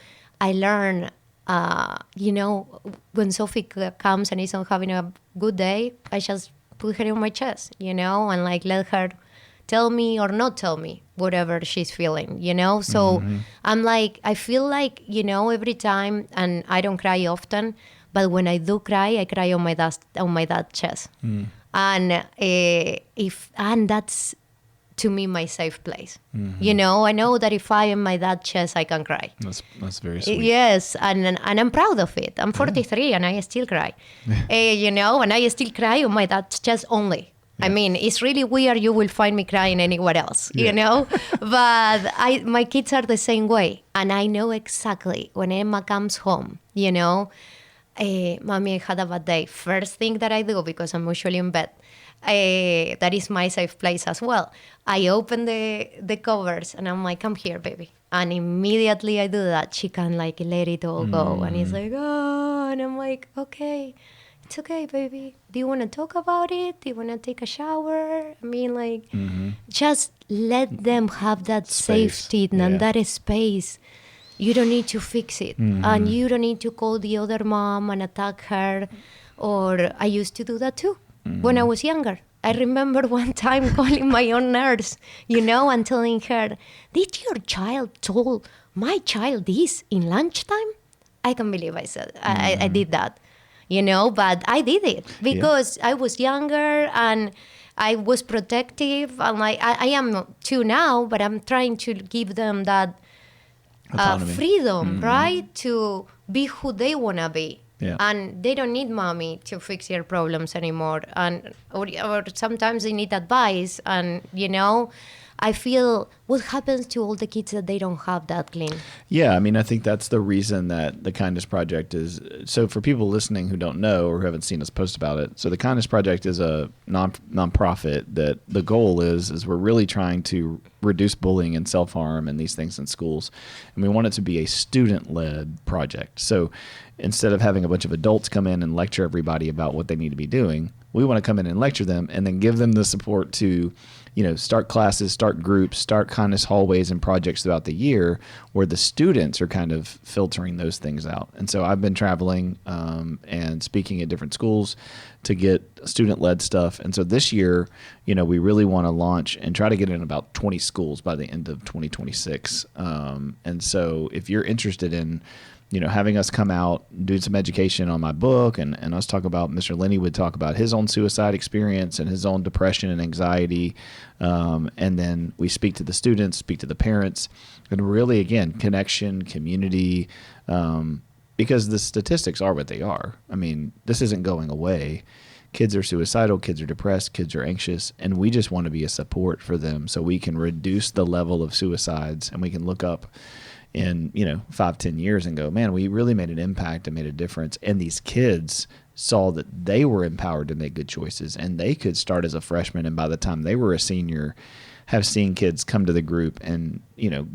I learn, when Sophie comes and isn't having a good day, I just put her on my chest, and let her tell me or not tell me whatever she's feeling, So I'm I feel every time, and I don't cry often, but when I do cry, I cry on my dad's chest. And that's to me my safe place. I know that if I am my dad's chest, I can cry. That's very sweet. Yes, and I'm proud of it. I'm 43 and I still cry. And I still cry on my dad's chest only. Yeah. I mean, it's really weird. You will find me crying anywhere else, But my kids are the same way. And I know exactly when Emma comes home, Mommy, I had a bad day. First thing that I do, because I'm usually in bed, that is my safe place as well. I open the covers and I'm like, come here, baby. And immediately I do that. She can let it all go. And it's oh, and I'm like, okay. It's okay, baby. Do you want to talk about it? Do you want to take a shower? I mean, just let them have that safety and that space. You don't need to fix it. And you don't need to call the other mom and attack her. Or I used to do that too when I was younger. I remember one time calling my own nurse, and telling her, did your child told my child this in lunchtime? I can't believe I said I did that. But I did it because I was younger and I was protective. And I am too now, but I'm trying to give them that freedom, right? To be who they want to be. Yeah. And they don't need mommy to fix their problems anymore. Or sometimes they need advice. And, I feel what happens to all the kids that they don't have that clean. Yeah, I mean, I think that's the reason that the Kindness Project is. So for people listening who don't know or who haven't seen us post about it, so the Kindness Project is a nonprofit that the goal is we're really trying to reduce bullying and self-harm and these things in schools. And we want it to be a student-led project. So instead of having a bunch of adults come in and lecture everybody about what they need to be doing, we want to come in and lecture them and then give them the support to start classes, start groups, start kindness hallways and projects throughout the year where the students are kind of filtering those things out. And so I've been traveling and speaking at different schools to get student-led stuff. And so this year, we really want to launch and try to get in about 20 schools by the end of 2026. And so if you're interested in having us come out, do some education on my book, and us talk about, Mr. Lenny would talk about his own suicide experience and his own depression and anxiety. And then we speak to the students, speak to the parents, and really, again, connection, community, because the statistics are what they are. I mean, this isn't going away. Kids are suicidal, kids are depressed, kids are anxious, and we just want to be a support for them so we can reduce the level of suicides and we can look up in 5-10 years and go, man, we really made an impact and made a difference. And these kids saw that they were empowered to make good choices and they could start as a freshman. And by the time they were a senior, have seen kids come to the group and,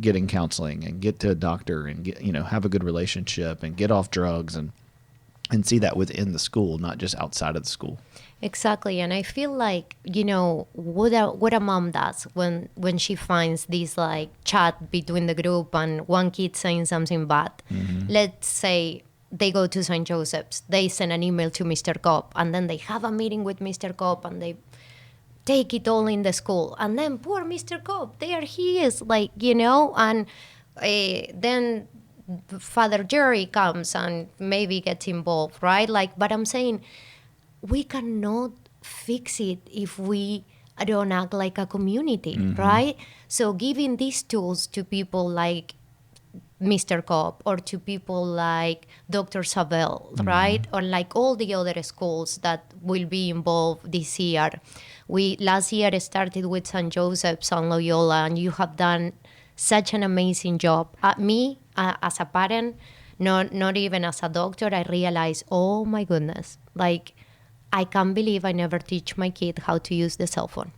get in counseling and get to a doctor and get, have a good relationship and get off drugs and see that within the school, not just outside of the school. Exactly. And I feel like, what a mom does when she finds this chat between the group and one kid saying something bad. Let's say they go to St. Joseph's, they send an email to Mr. Cobb, and then they have a meeting with Mr. Cobb and they take it all in the school. And then poor Mr. Cobb, there he is, and then Father Jerry comes and maybe gets involved, right? But I'm saying, we cannot fix it if we don't act like a community, right? So giving these tools to people like Mr. Cobb or to people like Dr. Sabel, right? Or like all the other schools that will be involved this year. We last year started with St. Joseph's and Loyola, and you have done such an amazing job. Me, as a parent, not even as a doctor, I realized, oh my goodness, I can't believe I never teach my kid how to use the cell phone.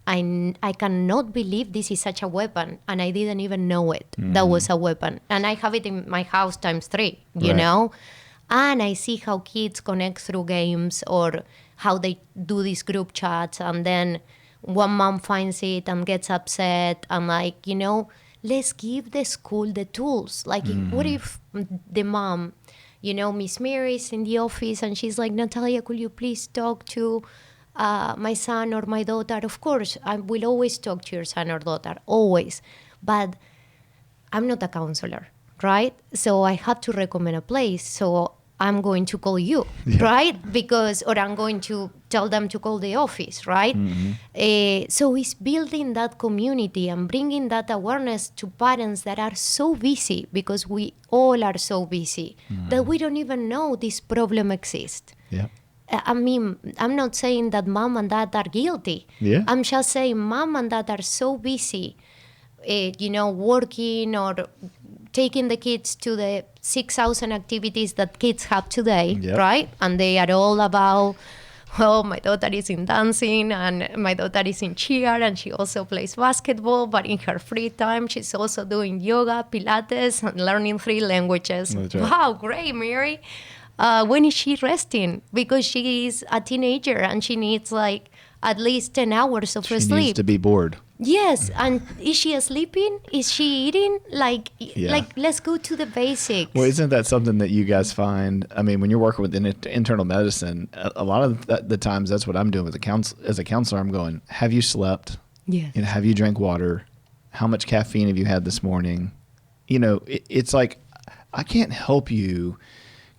I cannot believe this is such a weapon, and I didn't even know it. That was a weapon. And I have it in my house times 3, you know? And I see how kids connect through games or how they do these group chats, and then one mom finds it and gets upset. I'm like, you know, let's give the school the tools. Like, what if the mom, you know, Miss Mary is in the office and she's like, Natalia, could you please talk to my son or my daughter? Of course, I will always talk to your son or daughter, always. But I'm not a counselor, right? So I have to recommend a place. So I'm going to call you, right? Or I'm going to tell them to call the office, right? So it's building that community and bringing that awareness to parents that are so busy, because we all are so busy, that we don't even know this problem exists. Yeah. I mean, I'm not saying that mom and dad are guilty. Yeah. I'm just saying mom and dad are so busy, you know, working or taking the kids to the 6,000 activities that kids have today, right? And they are all about, well, my daughter is in dancing and my daughter is in cheer and she also plays basketball, but in her free time, she's also doing yoga, Pilates, and learning 3 languages. That's right. Wow, great, Mary. When is she resting? Because she is a teenager and she needs like at least 10 hours of She sleep. needs to be bored. Yes, and is she sleeping? Is she eating? Like, let's go to the basics. Well, isn't that something that you guys find? I mean, when you're working with internal medicine, a lot of the times that's what I'm doing with as a counselor. I'm going, have you slept? Yes. You know, have you drank water? How much caffeine have you had this morning? You know, it's like, I can't help you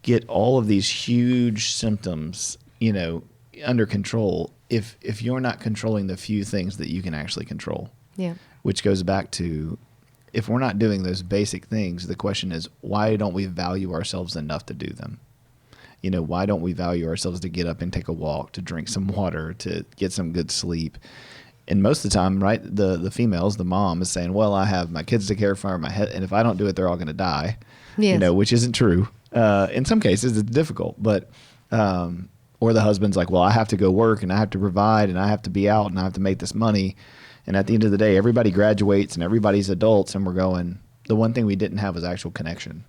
get all of these huge symptoms, you know, under control if you're not controlling the few things that you can actually control. Yeah. Which goes back to, if we're not doing those basic things, the question is, why don't we value ourselves enough to do them? You know, why don't we value ourselves to get up and take a walk, to drink some water, to get some good sleep? And most of the time, right, the females, the mom is saying, well, I have my kids to care for, and if I don't do it, they're all going to die. Yes. You know, which isn't true. In some cases, it's difficult, but or the husband's like, well, I have to go work and I have to provide and I have to be out and I have to make this money. And at the end of the day, everybody graduates and everybody's adults, and we're going, the one thing we didn't have was actual connection.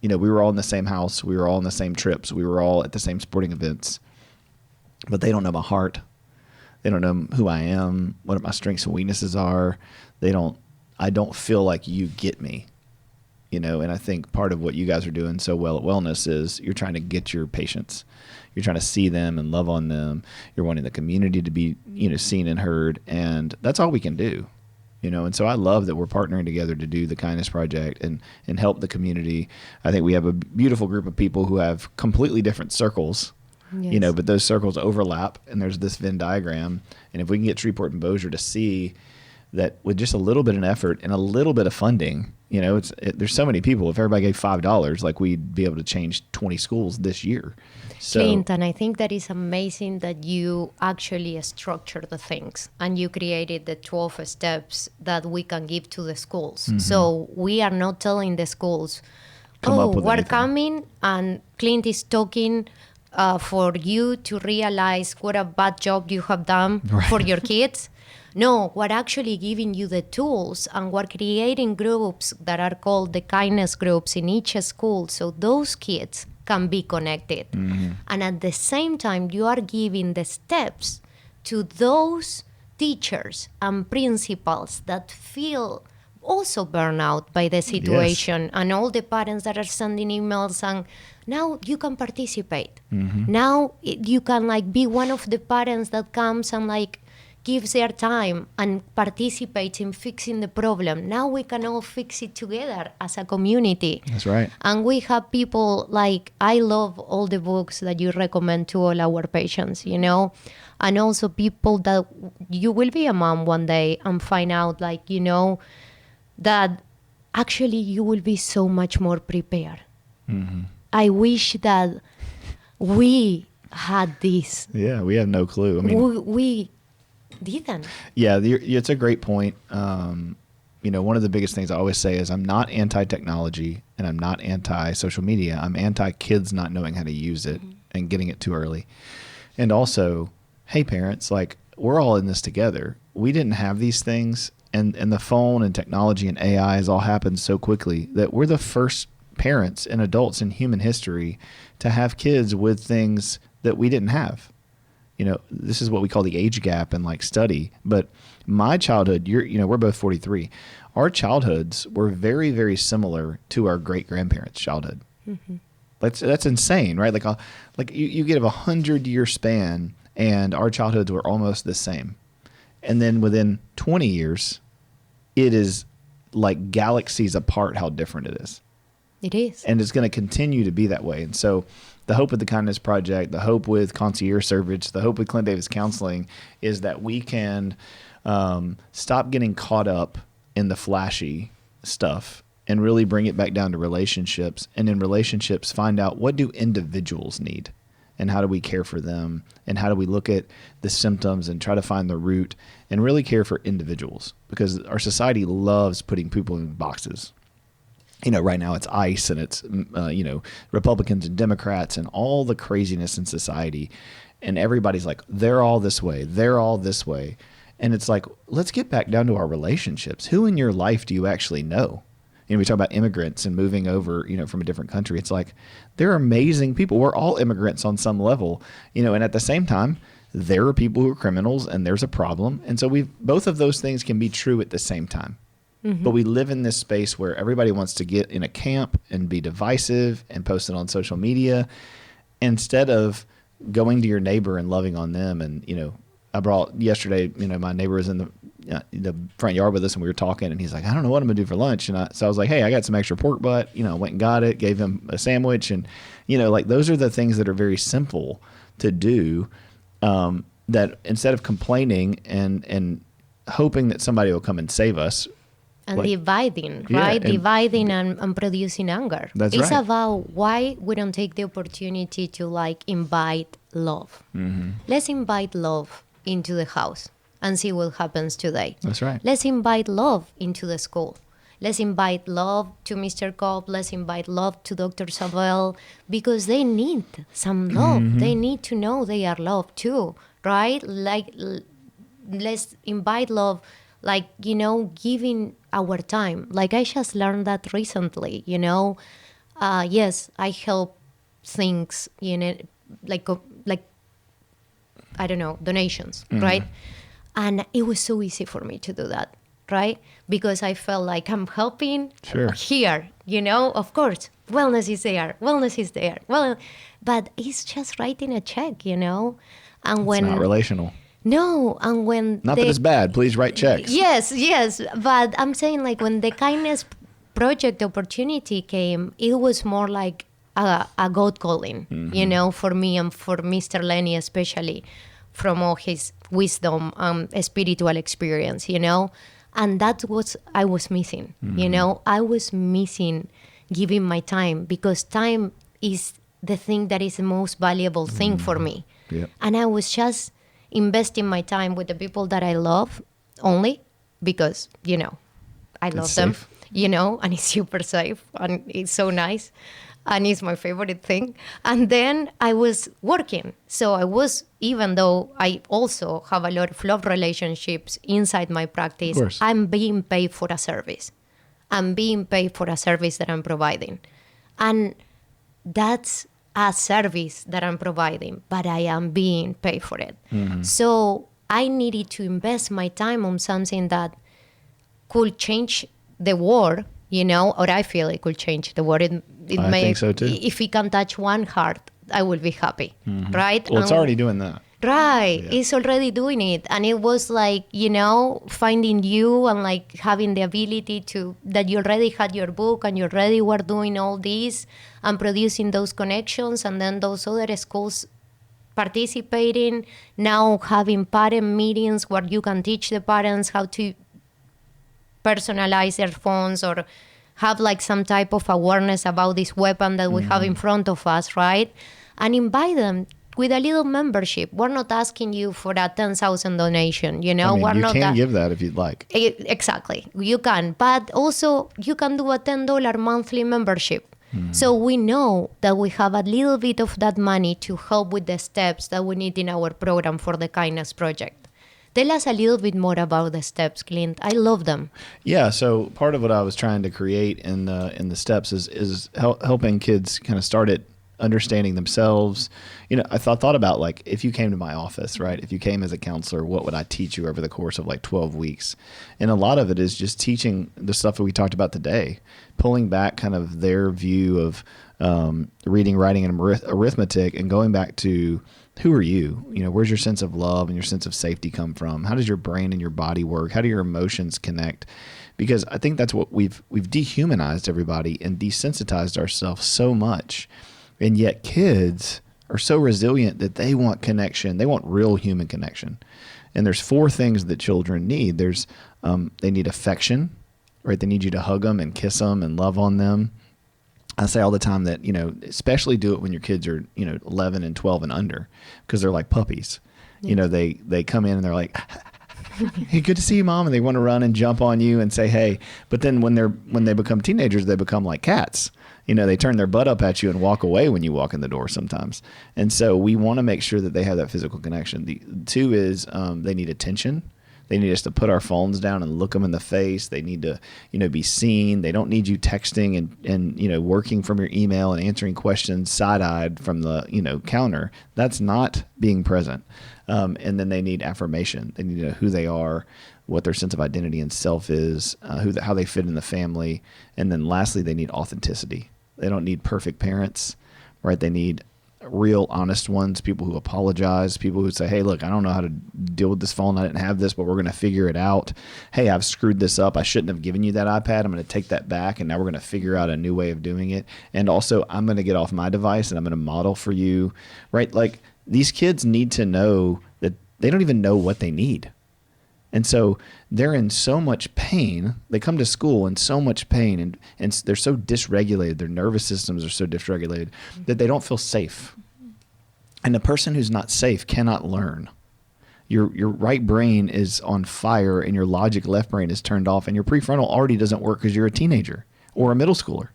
You know, we were all in the same house. We were all on the same trips. We were all at the same sporting events. But they don't know my heart. They don't know who I am, what my strengths and weaknesses are. I don't feel like you get me. You know, and I think part of what you guys are doing so well at Wellness is you're trying to get your patients. You're trying to see them and love on them. You're wanting the community to be, you know, seen and heard. And that's all we can do, you know. And so I love that we're partnering together to do the Kindness Project and help the community. I think we have a beautiful group of people who have completely different circles, you know, but those circles overlap and there's this Venn diagram. And if we can get Shreveport and Bossier to see that with just a little bit of effort and a little bit of funding, you know, there's so many people. If everybody gave $5, like, we'd be able to change 20 schools this year. So, Clinton, I think that is amazing that you actually structured the things and you created the 12 steps that we can give to the schools. So we are not telling the schools, we're anything. coming, and Clint is talking for you to realize what a bad job you have done for your kids. No, we're actually giving you the tools, and we're creating groups that are called the kindness groups in each school, so those kids can be connected. And at the same time, you are giving the steps to those teachers and principals that feel also burned out by the situation, and all the parents that are sending emails, and now you can participate. Now you can, like, be one of the parents that comes and, like, gives their time and participates in fixing the problem. Now we can all fix it together as a community. That's right. And we have people, like, I love all the books that you recommend to all our patients, you know, and also people that you will be a mom one day and find out, like, you know, that actually you will be so much more prepared. I wish that we had this. Yeah, we have no clue. I mean, we didn't. Yeah, it's a great point. You know, one of the biggest things I always say is I'm not anti-technology and I'm not anti-social media. I'm anti-kids not knowing how to use it and getting it too early. And also, hey parents, like we're all in this together. We didn't have these things, and the phone and technology and AI has all happened so quickly that we're the first parents and adults in human history to have kids with things that we didn't have. This is what we call the age gap in like study. But my childhood, we're both 43. Our childhoods were very, very similar to our great grandparents' childhood. Mm-hmm. That's insane, right? Like you get a 100-year span, and our childhoods were almost the same. And then within 20 years, it is like galaxies apart how different it is. It is. And it's going to continue to be that way. And so the hope with the Kindness Project, the hope with Concierge Service, the hope with Clint Davis Counseling is that we can stop getting caught up in the flashy stuff and really bring it back down to relationships. And in relationships, find out what do individuals need and how do we care for them and how do we look at the symptoms and try to find the root and really care for individuals, because our society loves putting people in boxes. Right now it's ICE and it's, Republicans and Democrats and all the craziness in society. And everybody's like, they're all this way. They're all this way. And it's like, let's get back down to our relationships. Who in your life do you actually know? We talk about immigrants and moving over, from a different country. It's like, they're amazing people. We're all immigrants on some level, and at the same time, there are people who are criminals and there's a problem. And so both of those things can be true at the same time. Mm-hmm. But we live in this space where everybody wants to get in a camp and be divisive and post it on social media instead of going to your neighbor and loving on them. And, I brought yesterday, my neighbor was in the front yard with us and we were talking and he's like, I don't know what I'm gonna do for lunch. And so I was like, hey, I got some extra pork butt, went and got it, gave him a sandwich. And, like those are the things that are very simple to do, that instead of complaining and hoping that somebody will come and save us. And dividing, right? Dividing and producing anger. It's right. About why we don't take the opportunity to invite love. Mm-hmm. Let's invite love into the house and see what happens today. That's right. Let's invite love into the school. Let's invite love to Mr. Cobb. Let's invite love to Dr. Savelle, because they need some love. Mm-hmm. They need to know they are loved too, right? Let's invite love, giving our time. I just learned that recently, yes, I help things, I don't know, donations, mm-hmm. right? And it was so easy for me to do that, right? Because I felt like I'm helping here, of course, wellness is there. Well, but it's just writing a check, And it's not relational. No, and when not that it's bad, please write checks. Yes, but I'm saying when the Kindness Project opportunity came, it was more like a God calling, mm-hmm. For me and for Mr. Lenny especially, from all his wisdom, spiritual experience, and that's what I was missing, mm-hmm. I was missing giving my time, because time is the thing that is the most valuable thing for me. Yep. And I was just investing my time with the people that I love only because, I love safe. them, and it's super safe and it's so nice. And it's my favorite thing. And then I was working. So even though I also have a lot of love relationships inside my practice, I'm being paid for a service. I'm being paid for a service that I'm providing. And that's a service that I'm providing, but I am being paid for it. Mm-hmm. So I needed to invest my time on something that could change the world, or I feel it could change the world. I think so too. If it can touch one heart, I will be happy, mm-hmm. right? Well, it's already doing that. Right. Yeah. It's already doing it. And it was finding you and having the ability that you already had your book and you already were doing all this and producing those connections, and then those other schools participating, now having parent meetings where you can teach the parents how to personalize their phones or have some type of awareness about this weapon that we have in front of us, right? And invite them with a little membership. We're not asking you for a 10,000 donation, you can give that if you'd like. Exactly, you can. But also you can do a $10 monthly membership. So we know that we have a little bit of that money to help with the steps that we need in our program for the Kindness Project. Tell us a little bit more about the steps, Clint. I love them. Yeah, so part of what I was trying to create in the steps is helping kids kind of start it understanding themselves. I thought about, like, if you came to my office, right? If you came as a counselor, what would I teach you over the course of like 12 weeks? And a lot of it is just teaching the stuff that we talked about today, pulling back kind of their view of reading, writing, and arithmetic, and going back to who are you? Where's your sense of love and your sense of safety come from? How does your brain and your body work? How do your emotions connect? Because I think that's what we've dehumanized everybody and desensitized ourselves so much. And yet kids are so resilient that they want connection. They want real human connection. And there's 4 things that children need. There's they need affection, right? They need you to hug them and kiss them and love on them. I say all the time that, especially do it when your kids are, 11 and 12 and under, because they're like puppies. Yes. They come in and they're like, hey, good to see you, Mom. And they want to run and jump on you and say, hey. But then when they become teenagers, they become like cats. They turn their butt up at you and walk away when you walk in the door sometimes. And so we want to make sure that they have that physical connection. The 2 is they need attention. They need us to put our phones down and look them in the face. They need to, be seen. They don't need you texting and working from your email and answering questions side-eyed from the, counter. That's not being present. And then they need affirmation. They need to know who they are, what their sense of identity and self is, how they fit in the family. And then lastly, they need authenticity. They don't need perfect parents, right? They need real honest ones, people who apologize, people who say, hey, look, I don't know how to deal with this phone. I didn't have this, but we're going to figure it out. Hey, I've screwed this up. I shouldn't have given you that iPad. I'm going to take that back, and now we're going to figure out a new way of doing it. And also, I'm going to get off my device, and I'm going to model for you, right? Like, these kids need to know that they don't even know what they need. And so they're in so much pain. They come to school in so much pain, and they're so dysregulated. Their nervous systems are so dysregulated that they don't feel safe. And the person who's not safe cannot learn. Your right brain is on fire, and your logic left brain is turned off, and your prefrontal already doesn't work because you're a teenager or a middle schooler.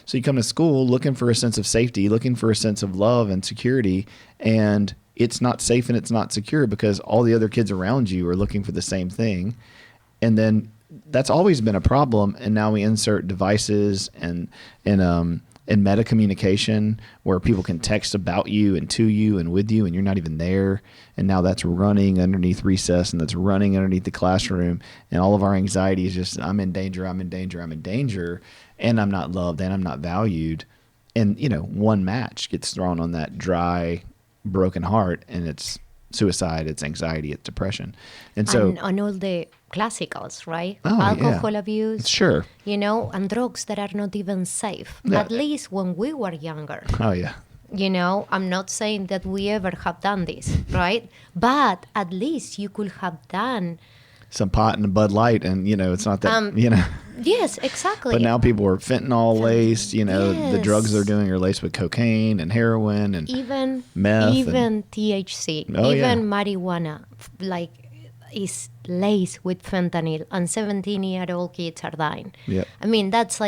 So you come to school looking for a sense of safety, looking for a sense of love and security, and it's not safe and it's not secure because all the other kids around you are looking for the same thing. And then that's always been a problem. And now we insert devices and meta communication where people can text about you and to you and with you, and you're not even there. And now that's running underneath recess, and that's running underneath the classroom. And all of our anxiety is just, I'm in danger, I'm in danger, I'm in danger, and I'm not loved and I'm not valued. And, one match gets thrown on that dry, broken heart, and it's suicide, it's anxiety, it's depression. And so and all the classicals, right? Oh, Alcohol abuse, sure, and drugs that are not even safe, Yeah. at least when we were younger. Oh yeah. I'm not saying that we ever have done this, right? But at least you could have done some pot and a Bud Light, and it's not that Yes, exactly. But now people are fentanyl laced. The Yes. drugs they're doing are laced with cocaine and heroin and even meth, even THC, Oh, even yeah. marijuana, is laced with fentanyl, and 17-year-old kids are dying. Yep. I mean, that's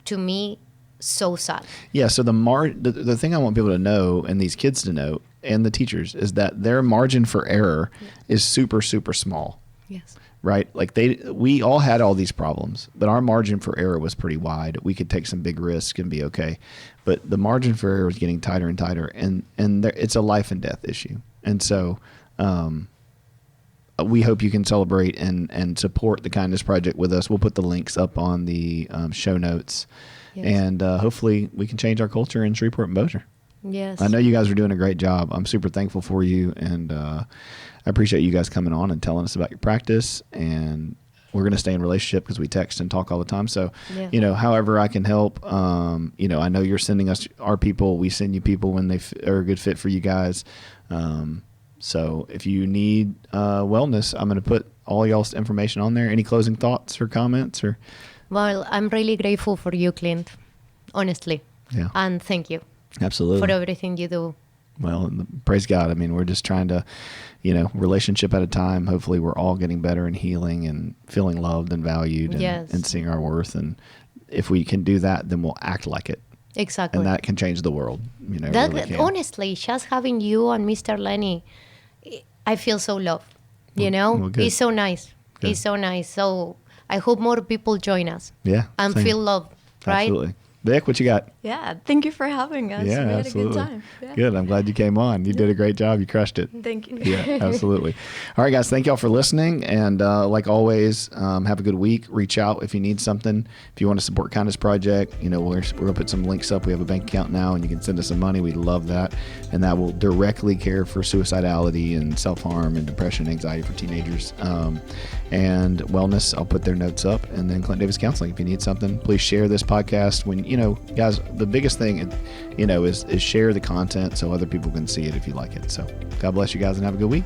to me so sad. Yeah. So the thing I want people to know, and these kids to know, and the teachers, is that their margin for error is super, super small. Yes. Right? Like we all had all these problems, but our margin for error was pretty wide. We could take some big risks and be okay. But the margin for error was getting tighter and tighter, and it's a life and death issue. And so we hope you can celebrate and support the Kindness Project with us. We'll put the links up on the show notes. Yes. And hopefully we can change our culture in Shreveport and Bossier. Yes. I know you guys are doing a great job. I'm super thankful for you, and I appreciate you guys coming on and telling us about your practice. And we're going to stay in relationship because we text and talk all the time. So, however I can help, I know you're sending us our people. We send you people when they are a good fit for you guys. So if you need wellness, I'm going to put all y'all's information on there. Any closing thoughts or comments? Well, I'm really grateful for you, Clint, honestly. Yeah. And thank you Absolutely. for everything you do. Well, praise God. I mean, we're just trying to, relationship at a time. Hopefully we're all getting better and healing and feeling loved and valued and, Yes. and seeing our worth. And if we can do that, then we'll act like it. Exactly. And that can change the world. You know, it really can. Honestly, just having you and Mr. Lenny, I feel so loved. You know, well, good. it's so nice. Good. It's so nice. So I hope more people join us. Yeah. And same. feel loved, right? Absolutely. Vic, what you got? Yeah, thank you for having us. Yeah, we had absolutely. a good time. Yeah. Good. I'm glad you came on. You did a great job. You crushed it. Thank you. Yeah, absolutely. All right, guys. Thank y'all for listening. And like always, have a good week. Reach out if you need something. If you want to support Kindness Project, you know, we're going to put some links up. We have a bank account now, and you can send us some money. We love that. And that will directly care for suicidality and self-harm and depression, anxiety for teenagers. And wellness, I'll put their notes up. And then Clint Davis Counseling. If you need something, please share this podcast. When, you know, guys, the biggest thing, you know, is share the content so other people can see it if you like it. So God bless you guys and have a good week.